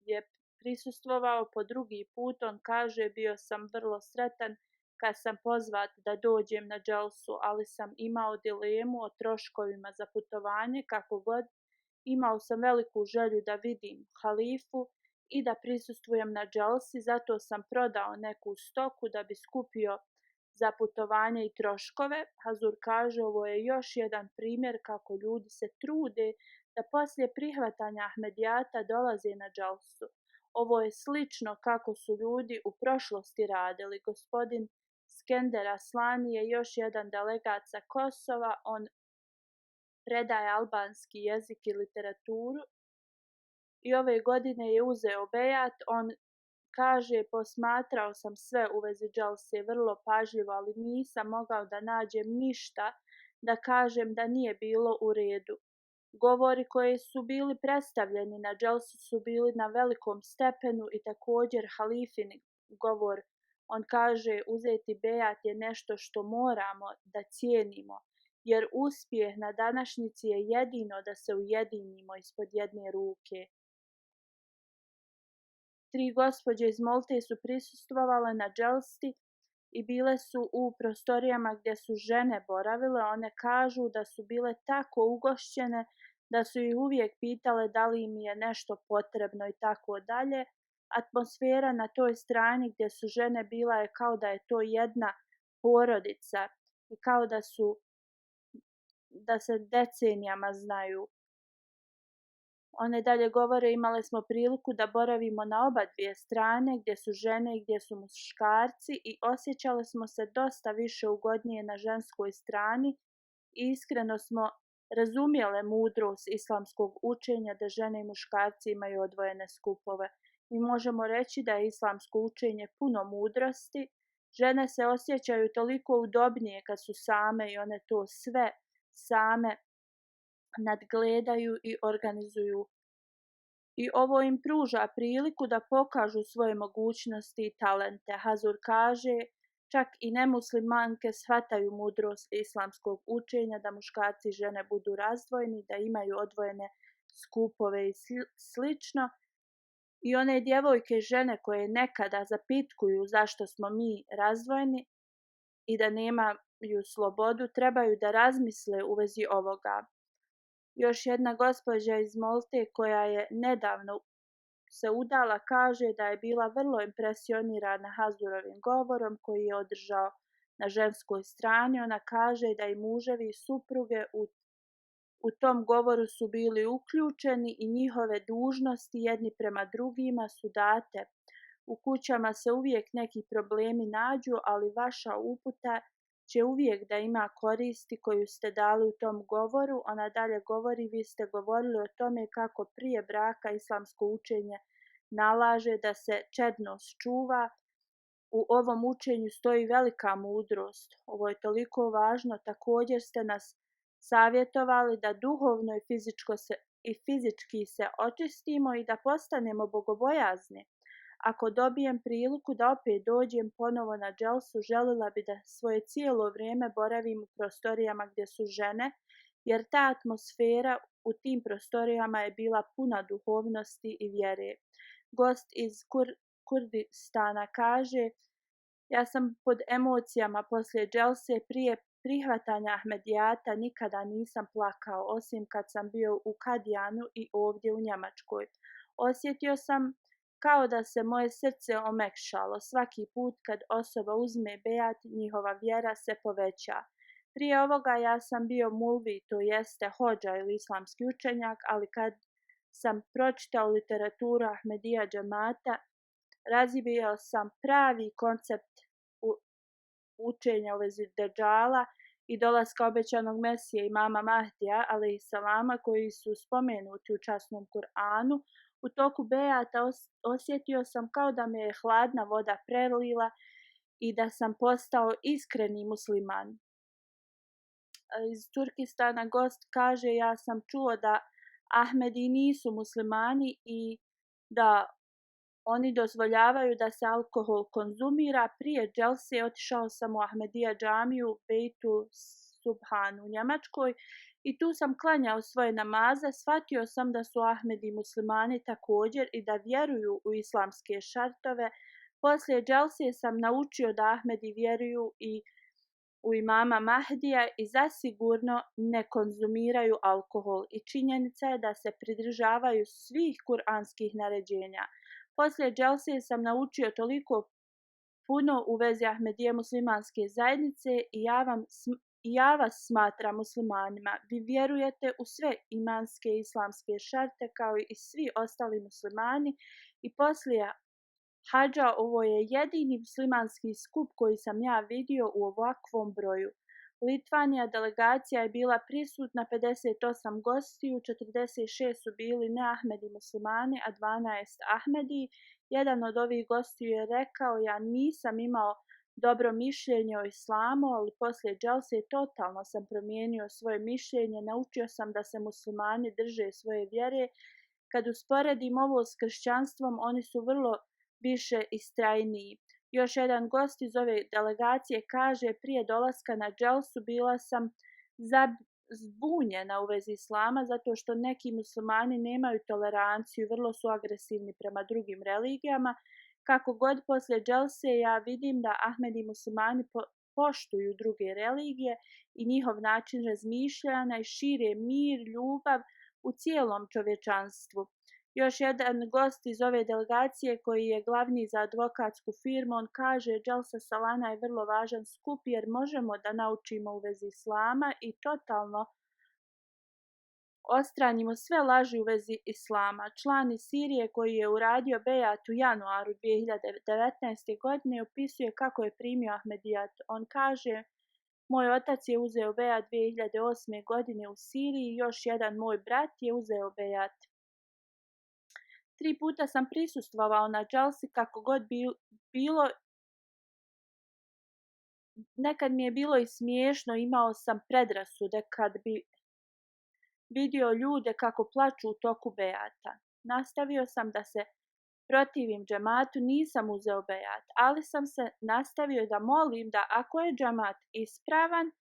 je prisustvovao po drugi put. On kaže, bio sam vrlo sretan kad sam pozvat da dođem na dželsu, ali sam imao dilemu o troškovima za putovanje. Kako god, imao sam veliku želju da vidim halifu i da prisustvujem na dželsi, zato sam prodao neku stoku da bi skupio za putovanje i troškove. Hazur kaže, ovo je još jedan primjer kako ljudi se trude da poslije prihvatanja Ahmedijata dolaze na džalsu. Ovo je slično kako su ljudi u prošlosti radili. Gospodin Skender Aslani je još jedan delegat sa Kosova. On predaje albanski jezik i literaturu i ove godine je uzeo bejat. On kaže, posmatrao sam sve u vezi džalse vrlo pažljivo, ali nisam mogao da nađem ništa da kažem da nije bilo u redu. Govori koji su bili predstavljeni na dželsu su bili na velikom stepenu i također halifin govor. On kaže, uzeti bejat je nešto što moramo da cijenimo, jer uspjeh na današnjici je jedino da se ujedinimo ispod jedne ruke. 3 gospođe iz Molte su prisustvovale na dželsi i bile su u prostorijama gdje su žene boravile. One kažu da su bile tako ugošćene da su ih uvijek pitale da li im je nešto potrebno i tako dalje. Atmosfera na toj strani gdje su žene bila je kao da je to jedna porodica i kao da se decenijama znaju. One dalje govore, imale smo priliku da boravimo na oba dvije strane, gdje su žene i gdje su muškarci, i osjećale smo se dosta više ugodnije na ženskoj strani i iskreno smo razumjele mudrost islamskog učenja da žene i muškarci imaju odvojene skupove. Mi možemo reći da je islamsko učenje puno mudrosti. Žene se osjećaju toliko udobnije kad su same i one to sve same nadgledaju i organizuju. I ovo im pruža priliku da pokažu svoje mogućnosti i talente. Hazur kaže, čak i nemuslimanke shvataju mudrost islamskog učenja da muškarci i žene budu razdvojeni, da imaju odvojene skupove i slično. I one djevojke i žene koje nekada zapitkuju zašto smo mi razdvojeni i da nemaju slobodu, trebaju da razmisle u vezi ovoga. Još jedna gospođa iz Molte koja je nedavno se udala kaže da je bila vrlo impresionirana Hazurovim govorom koji je održao na ženskoj strani. Ona kaže da i muževi i supruge u tom govoru su bili uključeni i njihove dužnosti jedni prema drugima su date. U kućama se uvijek neki problemi nađu, ali vaša uputa će uvijek da ima koristi koju ste dali u tom govoru. Ona dalje govori, vi ste govorili o tome kako prije braka islamsko učenje nalaže da se čednost čuva. U ovom učenju stoji velika mudrost. Ovo je toliko važno. Također ste nas savjetovali da duhovno i fizički se očistimo i da postanemo bogobojazni. Ako dobijem priliku da opet dođem ponovo na dželsu, željela bi da svoje cijelo vrijeme boravim u prostorijama gdje su žene, jer ta atmosfera u tim prostorijama je bila puna duhovnosti i vjere. Gost iz Kurdistana kaže, ja sam pod emocijama poslije dželse. Prije prihvatanja Ahmedijata nikada nisam plakao, osim kad sam bio u Kadijanu i ovdje u Njemačkoj. Osjetio sam kao da se moje srce omekšalo. Svaki put kad osoba uzme bejat, njihova vjera se poveća. Prije ovoga ja sam bio mulvi, to jeste hodža ili islamski učenjak, ali kad sam pročitao literaturu Ahmedija džemata, razvijao sam pravi koncept učenja u vezi Dejjala i dolaska obećanog Mesije imama Mahdija, alejselama, koji su spomenuti u časnom Kur'anu. U toku bejata osjetio sam kao da me je hladna voda prelila i da sam postao iskreni musliman. Iz Turkistana gost kaže, ja sam čuo da Ahmedi nisu muslimani i da oni dozvoljavaju da se alkohol konzumira. Prije dželse otišao sam u Ahmedija džamiju Beitul Subhan u Njemačkoj i tu sam klanjao svoje namaze. Shvatio sam da su Ahmedi muslimani također i da vjeruju u islamske šartove. Poslije dželse sam naučio da Ahmedi vjeruju i u imama Mahdija i zasigurno ne konzumiraju alkohol i činjenica je da se pridržavaju svih kuranskih naređenja. Poslije dželse sam naučio toliko puno u vezi Ahmedije muslimanske zajednice i ja vam I ja vas smatram muslimanima. Vi vjerujete u sve imanske i islamske šarte kao i svi ostali muslimani i poslije hadža ovo je jedini muslimanski skup koji sam ja vidio u ovakvom broju. Litvanija delegacija je bila prisutna 58 gostiju, 46 su bili neahmedi muslimani, a 12 ahmedi. Jedan od ovih gostiju je rekao: ja nisam imao dobro mišljenje o islamu, ali poslije džalse totalno sam promijenio svoje mišljenje, naučio sam da se muslimani drže svoje vjere. Kad usporedim ovo s kršćanstvom, oni su vrlo više istrajniji. Još jedan gost iz ove delegacije kaže: prije dolaska na dželsu bila sam zbunjena u vezi islama zato što neki muslimani nemaju toleranciju, vrlo su agresivni prema drugim religijama. Kako god poslije dželse ja vidim da Ahmedi muslimani poštuju druge religije i njihov način razmišljanja i šire mir, ljubav u cijelom čovječanstvu. Još jedan gost iz ove delegacije koji je glavni za advokatsku firmu, on kaže: Dželsa Salana je vrlo važan skup jer možemo da naučimo u vezi islama i totalno ostranimo sve laži u vezi islama. Član iz Sirije koji je uradio bejat u januaru 2019. godine opisuje kako je primio Ahmedijat. On kaže: moj otac je uzeo bejat 2008. godine u Siriji, još jedan moj brat je uzeo bejat. 3 puta sam prisustvovao na džalsi, kako god bilo. Nekad mi je bilo i smiješno, imao sam predrasude kad bi vidio ljude kako plaču u toku bejata. Nastavio sam da se protivim džematu, nisam uzeo bejat, ali sam se nastavio da molim da ako je džemat ispravan,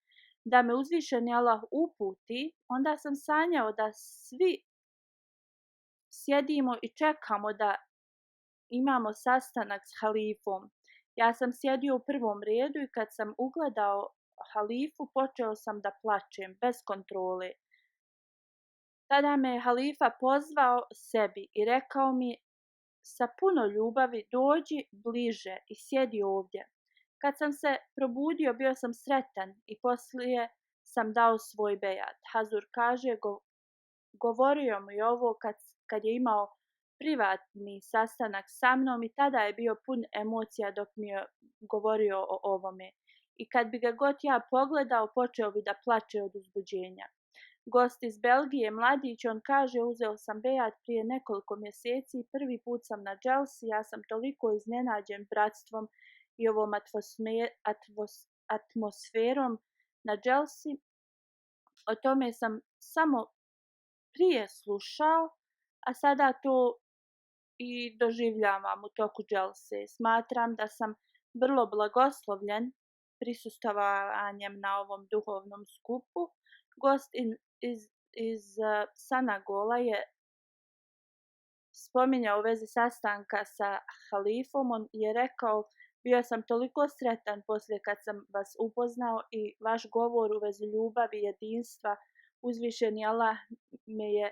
da me uzvišeni Allah uputi. Onda sam sanjao da svi sjedimo i čekamo da imamo sastanak s halifom. Ja sam sjedio u prvom redu i kad sam ugledao halifu, počeo sam da plačem bez kontrole. Tada me je halifa pozvao sebi i rekao mi sa puno ljubavi: dođi bliže i sjedi ovdje. Kad sam se probudio, bio sam sretan i poslije sam dao svoj bejat. Hazur kaže: govorio mu je ovo kad je imao privatni sastanak sa mnom i tada je bio pun emocija dok mi je govorio o ovome. I kad bi ga god ja pogledao, počeo bi da plače od uzbuđenja. Gost iz Belgije, mladić, on kaže: uzeo sam bejat prije nekoliko mjeseci i prvi put sam na dželsi. Ja sam toliko iznenađen bratstvom i ovom atmosferom na dželsi. O tome sam samo prije slušao, a sada to i doživljavam u toku dželse. Smatram da sam vrlo blagoslovljen prisustvovanjem na ovom duhovnom skupu. Gost iz Sanagola je spominjao u vezi sastanka sa halifom. On je rekao: bio sam toliko sretan poslije kad sam vas upoznao i vaš govor u vezi ljubavi i jedinstva. Uzvišeni Allah me je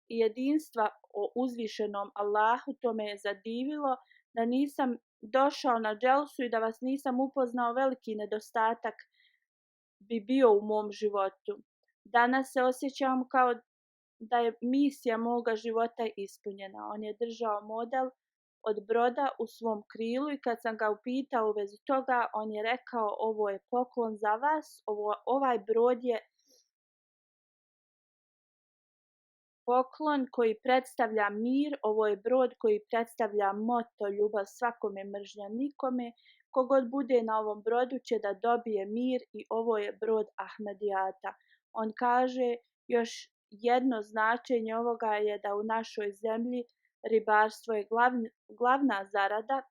jedinstva o uzvišenom Allahu, to me je zadivilo. Da nisam došao na dželsu i da vas nisam upoznao, veliki nedostatak bi bio u mom životu. Danas se osjećam kao da je misija moga života ispunjena. On je držao model od broda u svom krilu i kad sam ga upitao u vezi toga, on je rekao: ovo je poklon za vas, ovaj brod je poklon koji predstavlja mir, ovo je brod koji predstavlja moto: ljubav svakome, mržnja nikome. Kogod bude na ovom brodu će da dobije mir i ovo je brod Ahmedijata. On kaže: još jedno značenje ovoga je da u našoj zemlji ribarstvo je glavna zarada,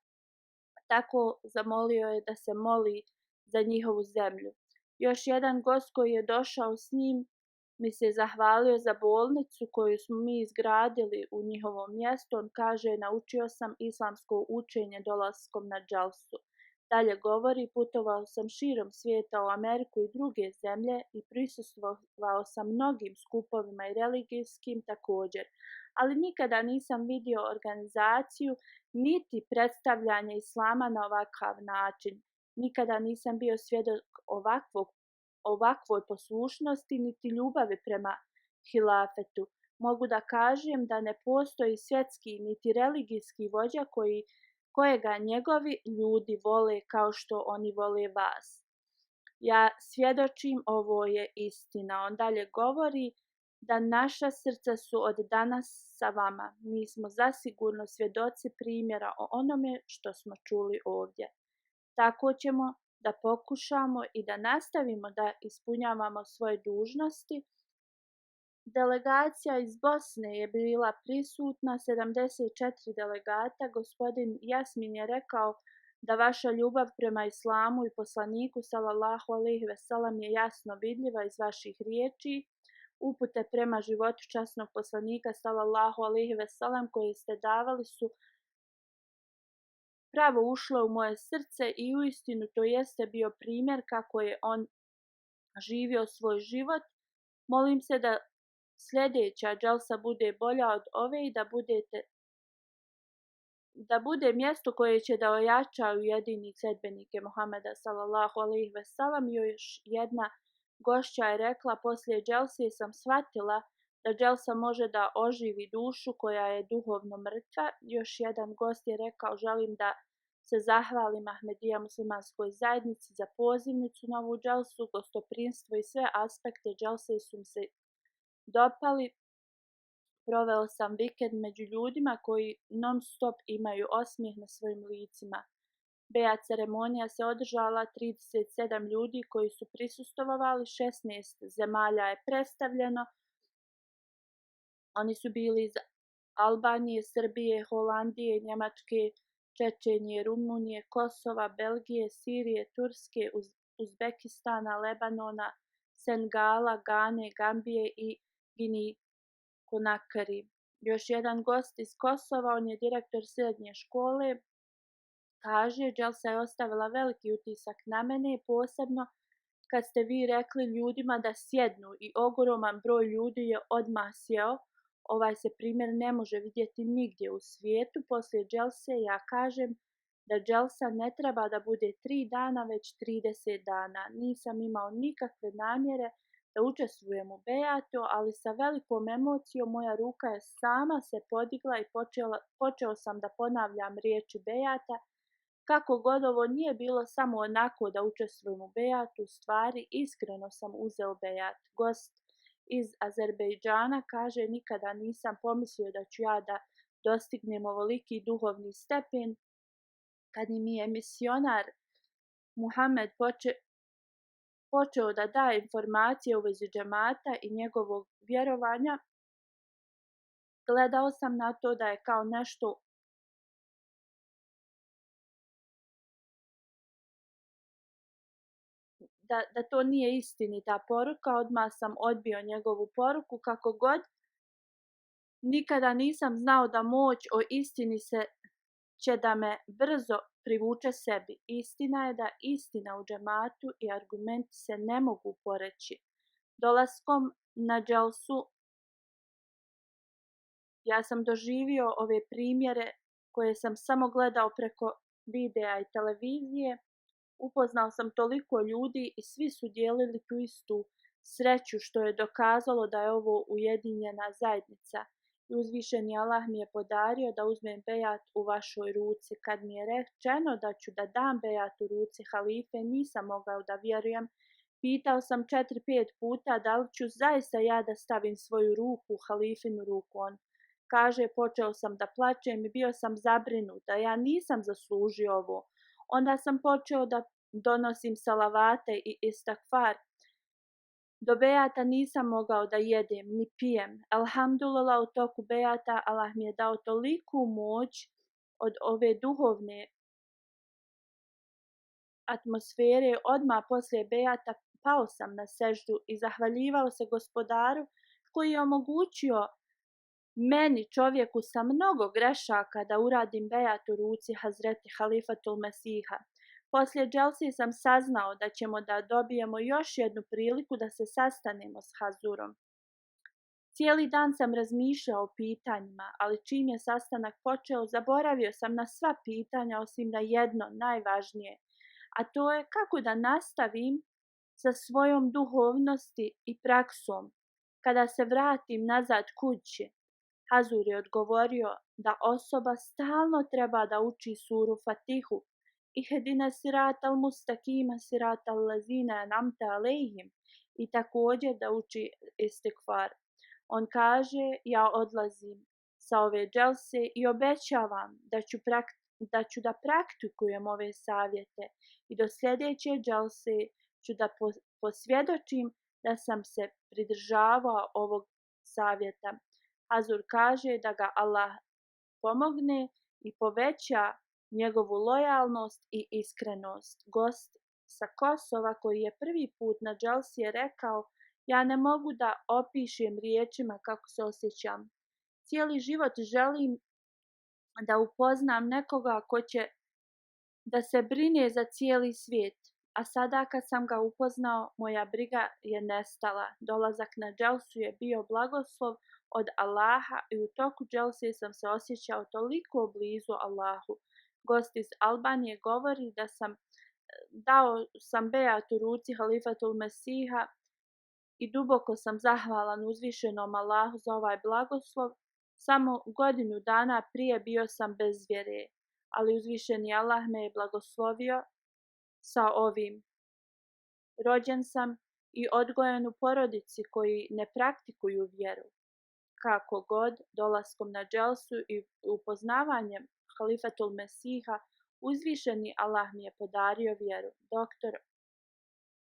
tako zamolio je da se moli za njihovu zemlju. Još jedan gost koji je došao s njim mi se zahvalio za bolnicu koju smo mi izgradili u njihovom mjestu. On kaže: naučio sam islamsko učenje dolaskom na džalsu. Dalje govori: putovao sam širom svijeta u Ameriku i druge zemlje i prisustvovao sam mnogim skupovima i religijskim također, ali nikada nisam vidio organizaciju niti predstavljanje islama na ovakav način. Nikada nisam bio svjedok ovakvoj poslušnosti niti ljubavi prema hilafetu. Mogu da kažem da ne postoji svjetski niti religijski vođa kojega njegovi ljudi vole kao što oni vole vas. Ja svjedočim, ovo je istina. On dalje govori da naša srca su od danas sa vama. Mi smo zasigurno svjedoci primjera o onome što smo čuli ovdje. Tako ćemo da pokušamo i da nastavimo da ispunjavamo svoje dužnosti. Delegacija iz Bosne je bila prisutna, 74 delegata. Gospodin Jasmin je rekao da vaša ljubav prema islamu i poslaniku sallallahu alejhi ve sellem je jasno vidljiva iz vaših riječi. Upute prema životu časnog poslanika sallallahu alejhi ve sellem koje ste davali su pravo ušlo u moje srce i uistinu to jeste bio primjer kako je on živio svoj život. Molim se da sljedeća dželsa bude bolja od ove i da bude mjesto koje će da ojača i ujedini sledbenike Muhameda sallallahu alejhi ve sellem. Još jedna gošća je rekla, poslije dželse sam shvatila da dželsa može da oživi dušu koja je duhovno mrtva. Još jedan gost je rekao, želim da se zahvalim Ahmedija muslimanskoj zajednici za pozivnicu na ovu dželsu, gostoprimstvo i sve aspekte dželse su mi se dopali. Proveo sam vikend među ljudima koji non stop imaju osmijeh na svojim licima. Bejat ceremonija se održala, 37 ljudi koji su prisustvovali, 16 zemalja je predstavljeno. Oni su bili iz Albanije, Srbije, Holandije, Njemačke, Čečenije, Rumunije, Kosova, Belgije, Sirije, Turske, Uzbekistana, Lebanona, Senegala, Gane, Gambije i Konakari. Još jedan gost iz Kosova, on je direktor srednje škole, kaže, dželsa je ostavila veliki utisak na mene, posebno kad ste vi rekli ljudima da sjednu i ogroman broj ljudi je odmah sjeo. Ovaj se primjer ne može vidjeti nigdje u svijetu. Poslije dželse ja kažem da dželsa ne treba da bude 3 dana, već 30 dana. Nisam imao nikakve namjere da učestvujem u bejatu, ali sa velikom emocijom moja ruka je sama se podigla i počeo sam da ponavljam riječi bejata. Kako god ovo nije bilo samo onako da učestvujem u bejatu, u stvari iskreno sam uzeo bejat. Gost iz Azerbejdžana kaže, nikada nisam pomislio da ću ja da dostignem ovoliki duhovni stepen. Kad mi je misionar Muhammed počeo da daje informacije u vezi džemata i njegovog vjerovanja, gledao sam na to da je kao nešto da to nije istinita poruka. Odmah sam odbio njegovu poruku. Kako god, nikada nisam znao da moć o istini će da me brzo privuče sebi. Istina je da istina u džematu i argumenti se ne mogu poreći. Dolaskom na dželsu ja sam doživio ove primjere koje sam samo gledao preko videa i televizije. Upoznao sam toliko ljudi i svi su dijelili tu istu sreću, što je dokazalo da je ovo ujedinjena zajednica. I uzvišeni Allah mi je podario da uzmem bejat u vašoj ruci. Kad mi je rečeno da ću da dam bejat u ruci halife, nisam mogao da vjerujem. Pitao sam 4-5 puta da li ću zaista ja da stavim svoju ruku u halifinu ruku. On kaže, počeo sam da plačem i bio sam zabrinut da ja nisam zaslužio ovo. Onda sam počeo da donosim salavate i istakfar. Do bejata nisam mogao da jedem ni pijem. Alhamdulillah, u toku bejata Allah mi je dao toliku moć od ove duhovne atmosfere. Odmah poslije bejata pao sam na seždu i zahvaljivao se Gospodaru koji je omogućio meni, čovjeku sa mnogo grešaka, da uradim bejat u ruci Hazreti Halifatul Mesiha. Poslije dželsi sam saznao da ćemo da dobijemo još jednu priliku da se sastanemo s Hazurom. Cijeli dan sam razmišljao o pitanjima, ali čim je sastanak počeo, zaboravio sam na sva pitanja osim na jedno, najvažnije. a to je kako da nastavim sa svojom duhovnosti i praksom kada se vratim nazad kući. Hazur je odgovorio da osoba stalno treba da uči suru Fatihu, Ihdina sirata al mustaqima sirata allazina an'amta alejhim, i također da uči istikfar. On kaže, ja odlazim sa ove dželse i obećavam da ću da praktikujem ove savjete i do sljedeće dželse ću da posvjedočim da sam se pridržavao ovog savjeta. Hazur kaže da ga Allah pomogne i poveća njegovu lojalnost i iskrenost. Gost sa Kosova koji je prvi put na dželsi je rekao, ja ne mogu da opišem riječima kako se osjećam. Cijeli život želim da upoznam nekoga ko će da se brine za cijeli svijet. A sada kad sam ga upoznao, moja briga je nestala. Dolazak na dželsu je bio blagoslov od Allaha i u toku dželse sam se osjećao toliko blizu Allahu. Gost iz Albanije govori da dao sam bejat u ruci halifatul Mesiha i duboko sam zahvalan uzvišenom Allahu za ovaj blagoslov. Samo godinu dana prije bio sam bez vjere, ali uzvišeni Allah me je blagoslovio sa ovim. Rođen sam i odgojen u porodici koji ne praktikuju vjeru. Kako god, dolaskom na dželsu i upoznavanjem halifatul Mesiha, uzvišeni Allah mi je podario vjeru. Doktor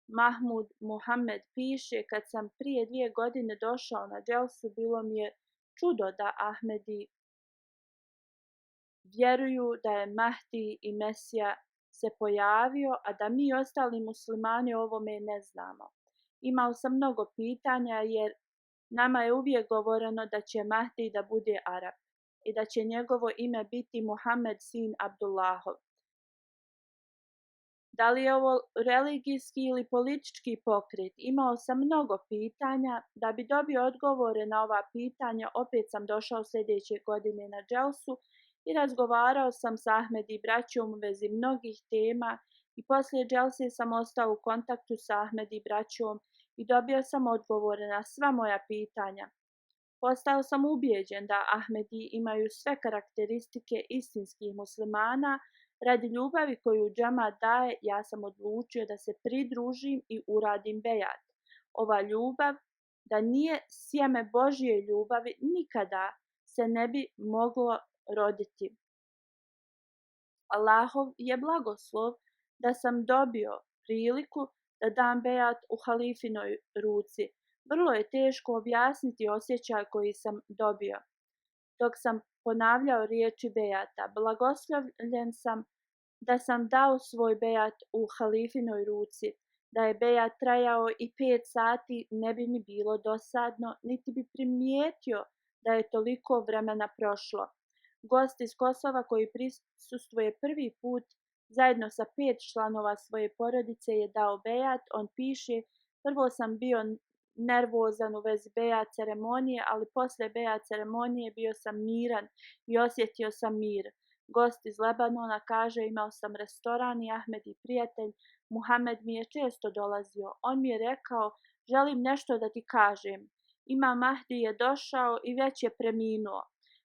Mahmud Muhammed piše, kad sam prije 2 godine došao na dželsu, bilo mi je čudo da Ahmedi vjeruju da je Mahdi i Mesija se pojavio, a da mi ostali muslimani o ovome ne znamo. Imao sam mnogo pitanja jer nama je uvijek govoreno da će Mahdi da bude Arab i da će njegovo ime biti Muhammed sin Abdullahov. Da li je ovo religijski ili politički pokret? Imao sam mnogo pitanja. Da bi dobio odgovore na ova pitanja, opet sam došao sljedeće godine na dželsu i razgovarao sam s Ahmedi braćom u vezi mnogih tema i poslije dželse sam ostao u kontaktu s Ahmedi braćom i dobio sam odgovore na sva moja pitanja. Postao sam ubijeđen da Ahmedi imaju sve karakteristike istinskih muslimana. Radi ljubavi koju džemat daje, ja sam odlučio da se pridružim i uradim bejat. Ova ljubav, da nije sjeme Božje ljubavi, nikada se ne bi moglo roditi. Allahov je blagoslov da sam dobio priliku da dam bejat u halifinoj ruci. Vrlo je teško objasniti osjećaj koji sam dobio. Dok sam ponavljao riječi bejata, blagoslovljen sam da sam dao svoj bejat u halifinoj ruci. Da je bejat trajao i 5 sati, ne bi mi bilo dosadno, niti bi primijetio da je toliko vremena prošlo. Gost iz Kosova koji prisustvuje prvi put zajedno sa 5 članova svoje porodice je dao bejat. On piše, prvo sam bio nervozan u vezi bejat ceremonije, ali poslije bejat ceremonije bio sam miran i osjetio sam mir. Gost iz Lebanona kaže, imao sam restoran i Ahmedi prijatelj Muhammed mi je često dolazio. On mi je rekao, želim nešto da ti kažem. Imam Mahdi je došao i već je preminuo.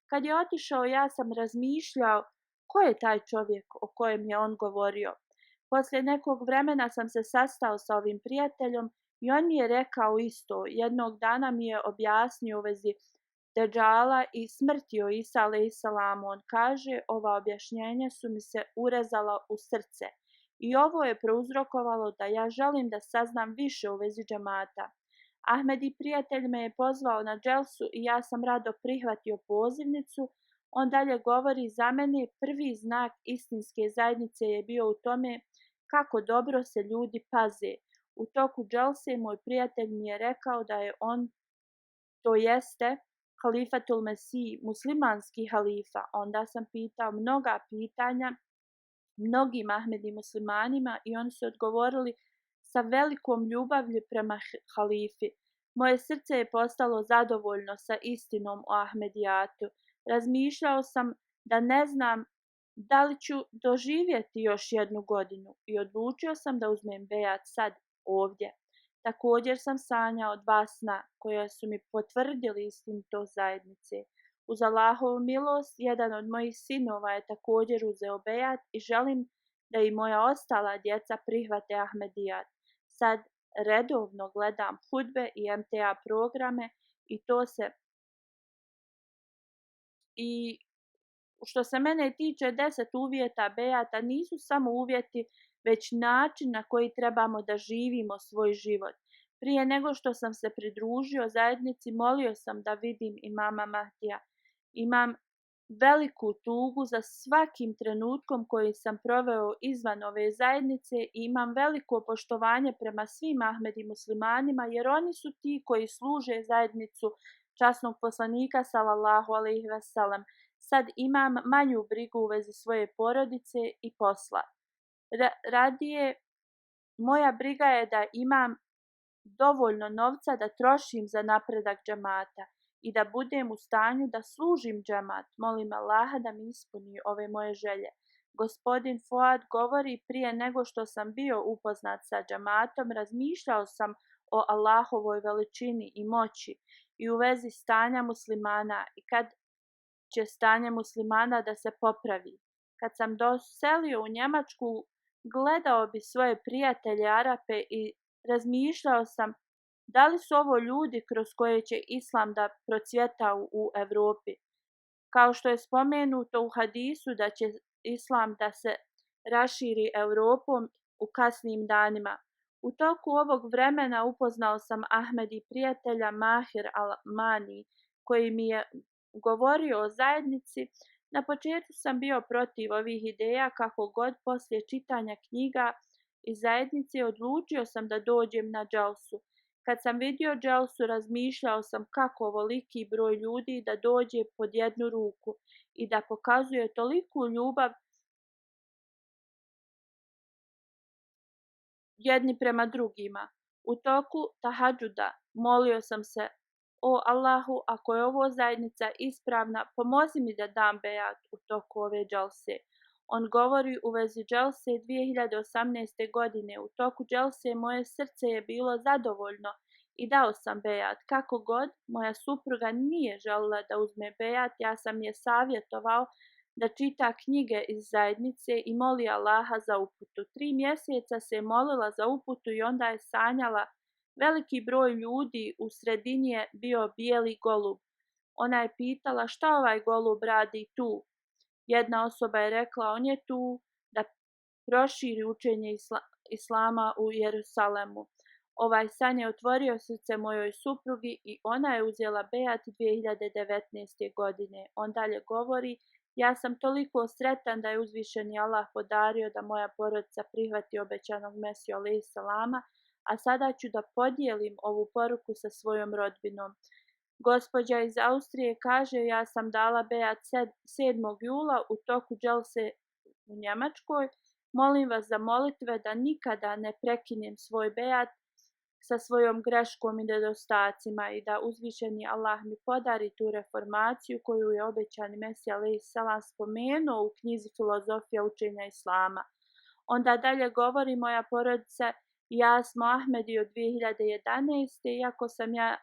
Kad je otišao, ja sam razmišljao ko je taj čovjek o kojem je on govorio. Poslije nekog vremena sam se sastao sa ovim prijateljom i on mi je rekao isto. Jednog dana mi je objasnio u vezi Deđala i smrti o Isa alaihissalamu. On kaže, ova objašnjenja su mi se urezala u srce i ovo je prouzrokovalo da ja želim da saznam više u vezi džemata. Ahmedi prijatelj me je pozvao na dželsu i ja sam rado prihvatio pozivnicu. On dalje govori, za mene prvi znak istinske zajednice je bio u tome kako dobro se ljudi paze. U toku dželse moj prijatelj mi je rekao da je on, to jeste halifatul Mesih, muslimanski halifa. Onda sam pitao mnoga pitanja mnogim Ahmedi muslimanima i oni su odgovorili sa velikom ljubavlju prema halifi. Moje srce je postalo zadovoljno sa istinom o Ahmedijatu. Razmišljao sam da ne znam da li ću doživjeti još jednu godinu i odlučio sam da uzmem bejat sad ovdje. Također sam sanjao 2 sna koja su mi potvrdili istinitost zajednice. Uz Allahovu milost, jedan od mojih sinova je također uzeo bejat i želim da i moja ostala djeca prihvate Ahmedijat. Sad redovno gledam hudbe i MTA programe i što se mene tiče, 10 uvjeta bejata nisu samo uvjeti, već način na koji trebamo da živimo svoj život. Prije nego što sam se pridružio zajednici, molio sam da vidim imama Mahdija. Imam veliku tugu za svakim trenutkom koji sam proveo izvan ove zajednice i imam veliko poštovanje prema svim Ahmedi muslimanima, jer oni su ti koji služe zajednicu časnog poslanika sallallahu alejhi ve sellem. Sad imam manju brigu u vezi svoje porodice i posla. Radije, moja briga je da imam dovoljno novca da trošim za napredak džamata i da budem u stanju da služim džamat. Molim Allaha da mi ispuni ove moje želje. Gospodin Fuad govori, prije nego što sam bio upoznat sa džamatom, razmišljao sam o Allahovoj veličini i moći i u vezi stanja muslimana i kad će stanje muslimana da se popravi. Kad sam doselio u Njemačku, gledao bi svoje prijatelje Arape i razmišljao sam da li su ovo ljudi kroz koje će islam da procvjeta u Europi. Kao što je spomenuto u hadisu da će islam da se raširi Europom u kasnim danima. U toku ovog vremena upoznao sam Ahmedi prijatelja Mahir al-Mani, koji mi je govorio o zajednici. Na početku sam bio protiv ovih ideja, kako god poslije čitanja knjiga iz zajednice odlučio sam da dođem na džalsu. Kad sam vidio džalsu, razmišljao sam kako ovoliki broj ljudi da dođe pod jednu ruku i da pokazuje toliku ljubav jedni prema drugima. U toku tahadžuda molio sam se: o Allahu, ako je ovo zajednica ispravna, pomozi mi da dam bejat u toku ove džalse. On govori u vezi džalse 2018. godine. U toku džalse moje srce je bilo zadovoljno i dao sam bejat. Kako god, moja supruga nije želila da uzme bejat, ja sam je savjetovao da čita knjige iz zajednice i moli Allaha za uputu. 3 mjeseca se molila za uputu i onda je sanjala veliki broj ljudi, u sredini je bio bijeli golub. Ona je pitala šta ovaj golub radi tu. Jedna osoba je rekla, on je tu da proširi učenje islama u Jerusalemu. Ovaj san je otvorio srce mojoj suprugi i ona je uzela bejat 2019. godine. On dalje govori: ja sam toliko sretan da je uzvišeni Allah podario da moja porodica prihvati obećanog Mesiju alejhi selama, a sada ću da podijelim ovu poruku sa svojom rodbinom. Gospođa iz Austrije kaže, ja sam dala bejat 7. jula u toku džalse u Njemačkoj. Molim vas za molitve da nikada ne prekinem svoj bejat sa svojom greškom i nedostacima i da uzvišeni Allah mi podari tu reformaciju koju je obećani Mesija alejhi selam spomenuo u knjizi Filozofija učenja islama. Onda dalje govori, moja porodica i ja smo Ahmedi od 2011. Iako sam ja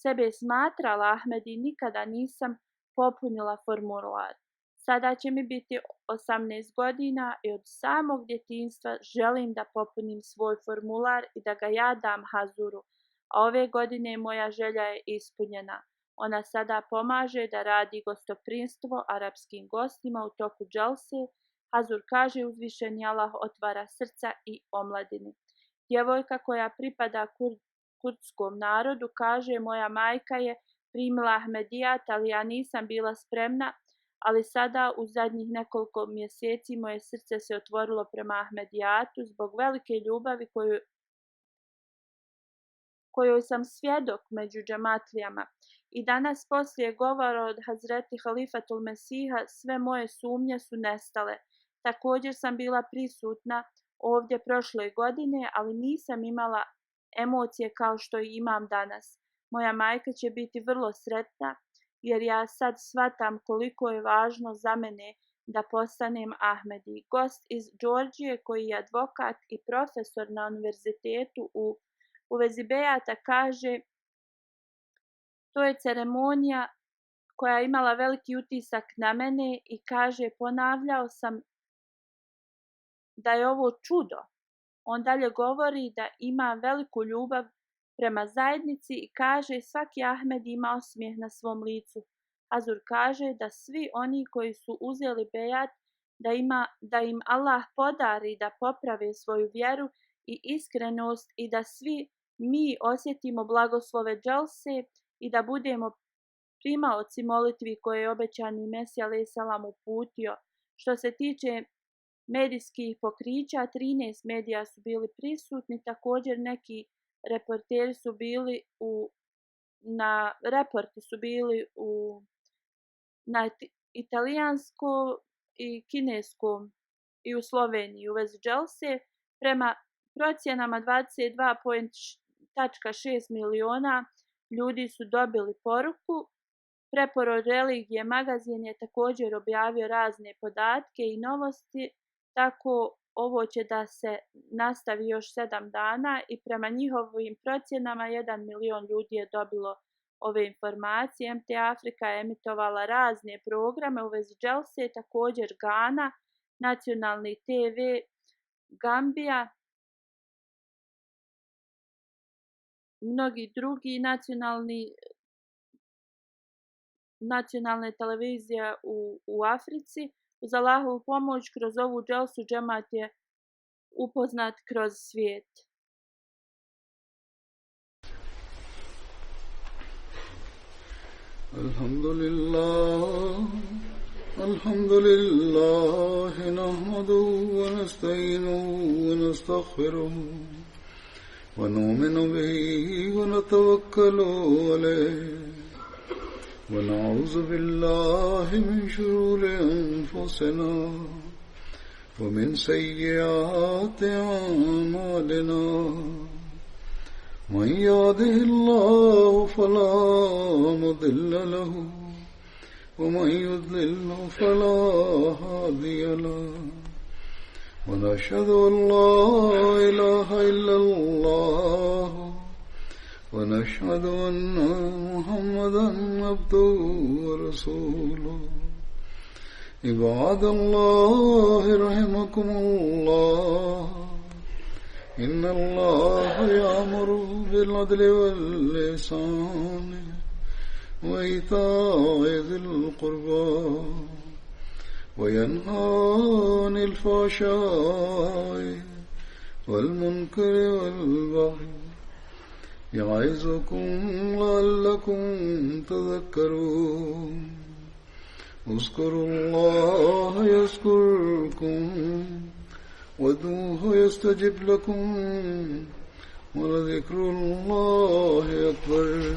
sebe smatrala Ahmedi, nikada nisam popunila formular. Sada će mi biti 18 godina i od samog djetinjstva želim da popunim svoj formular i da ga ja dam Hazuru, a ove godine moja želja je ispunjena. Ona sada pomaže da radi gostoprimstvo arapskim gostima u toku džalse. Hazur kaže, uzvišeni Allah otvara srca i omladini. Djevojka koja pripada kurdskom narodu kaže, moja majka je primila Ahmedijat, ali ja nisam bila spremna, ali sada u zadnjih nekoliko mjeseci moje srce se otvorilo prema Ahmedijatu zbog velike ljubavi kojoj sam svjedok među džamatlijama. I danas poslije govora od Hazreti Halifatul Mesiha sve moje sumnje su nestale. Također sam bila prisutna ovdje prošle godine, ali nisam imala emocije kao što i imam danas. Moja majka će biti vrlo sretna jer ja sad shvatam koliko je važno za mene da postanem Ahmedi. Gost iz Džordžije koji je advokat i profesor na univerzitetu u vezi bejata kaže: to je ceremonija koja je imala veliki utisak na mene i kaže ponavljao sam da je ovo čudo. On dalje govori da ima veliku ljubav prema zajednici i kaže svaki Ahmed ima osmijeh na svom licu. Hazur kaže da svi oni koji su uzeli bejat da im Allah podari da poprave svoju vjeru i iskrenost i da svi mi osjetimo blagoslove dželse i da budemo primaoci molitvi koje je obećani Mesija alejhi selam uputio. Što se tiče medijskih pokrića, 13 medija su bili prisutni, također neki reporteri su bili reporti su bili na italijanskom i kineskom i u Sloveniji u vezi dželse. Prema procjenama 22,6 miliona ljudi su dobili poruku. Preporod religije magazin je također objavio razne podatke i novosti, tako ovo će da se nastavi još 7 dana i prema njihovim procjenama 1 milion ljudi je dobilo ove informacije. MT Afrika je emitovala razne programe u vezi dželse, također Gana, nacionalni TV Gambija, mnogi drugi nacionalne televizije u Africi. Uz Allahovu pomoć kroz ovu dželsu džemat je upoznat kroz svijet. Alhamdulillah, nahmaduhu wa nasta'inuhu wa nastaghfiruhu wa nu'minu bihi wa natawakkalu alayhi. ونعوذ بالله من شرور أنفسنا ومن سيئات أعمالنا من يهده الله فلا مضل له ومن يضلل فلا هادي له ونشهد أن لا إله إلا الله ونشهد أن محمدا عبده ورسوله عباد الله رحمكم الله إن الله يأمر بالعدل والإحسان وإيتاء ذي القربى وينهى عن الفحشاء والمنكر والبغي يعظكم لعلكم تذكرون اذكروا الله يذكركم وادعوه يستجب لكم ولذكر الله أكبر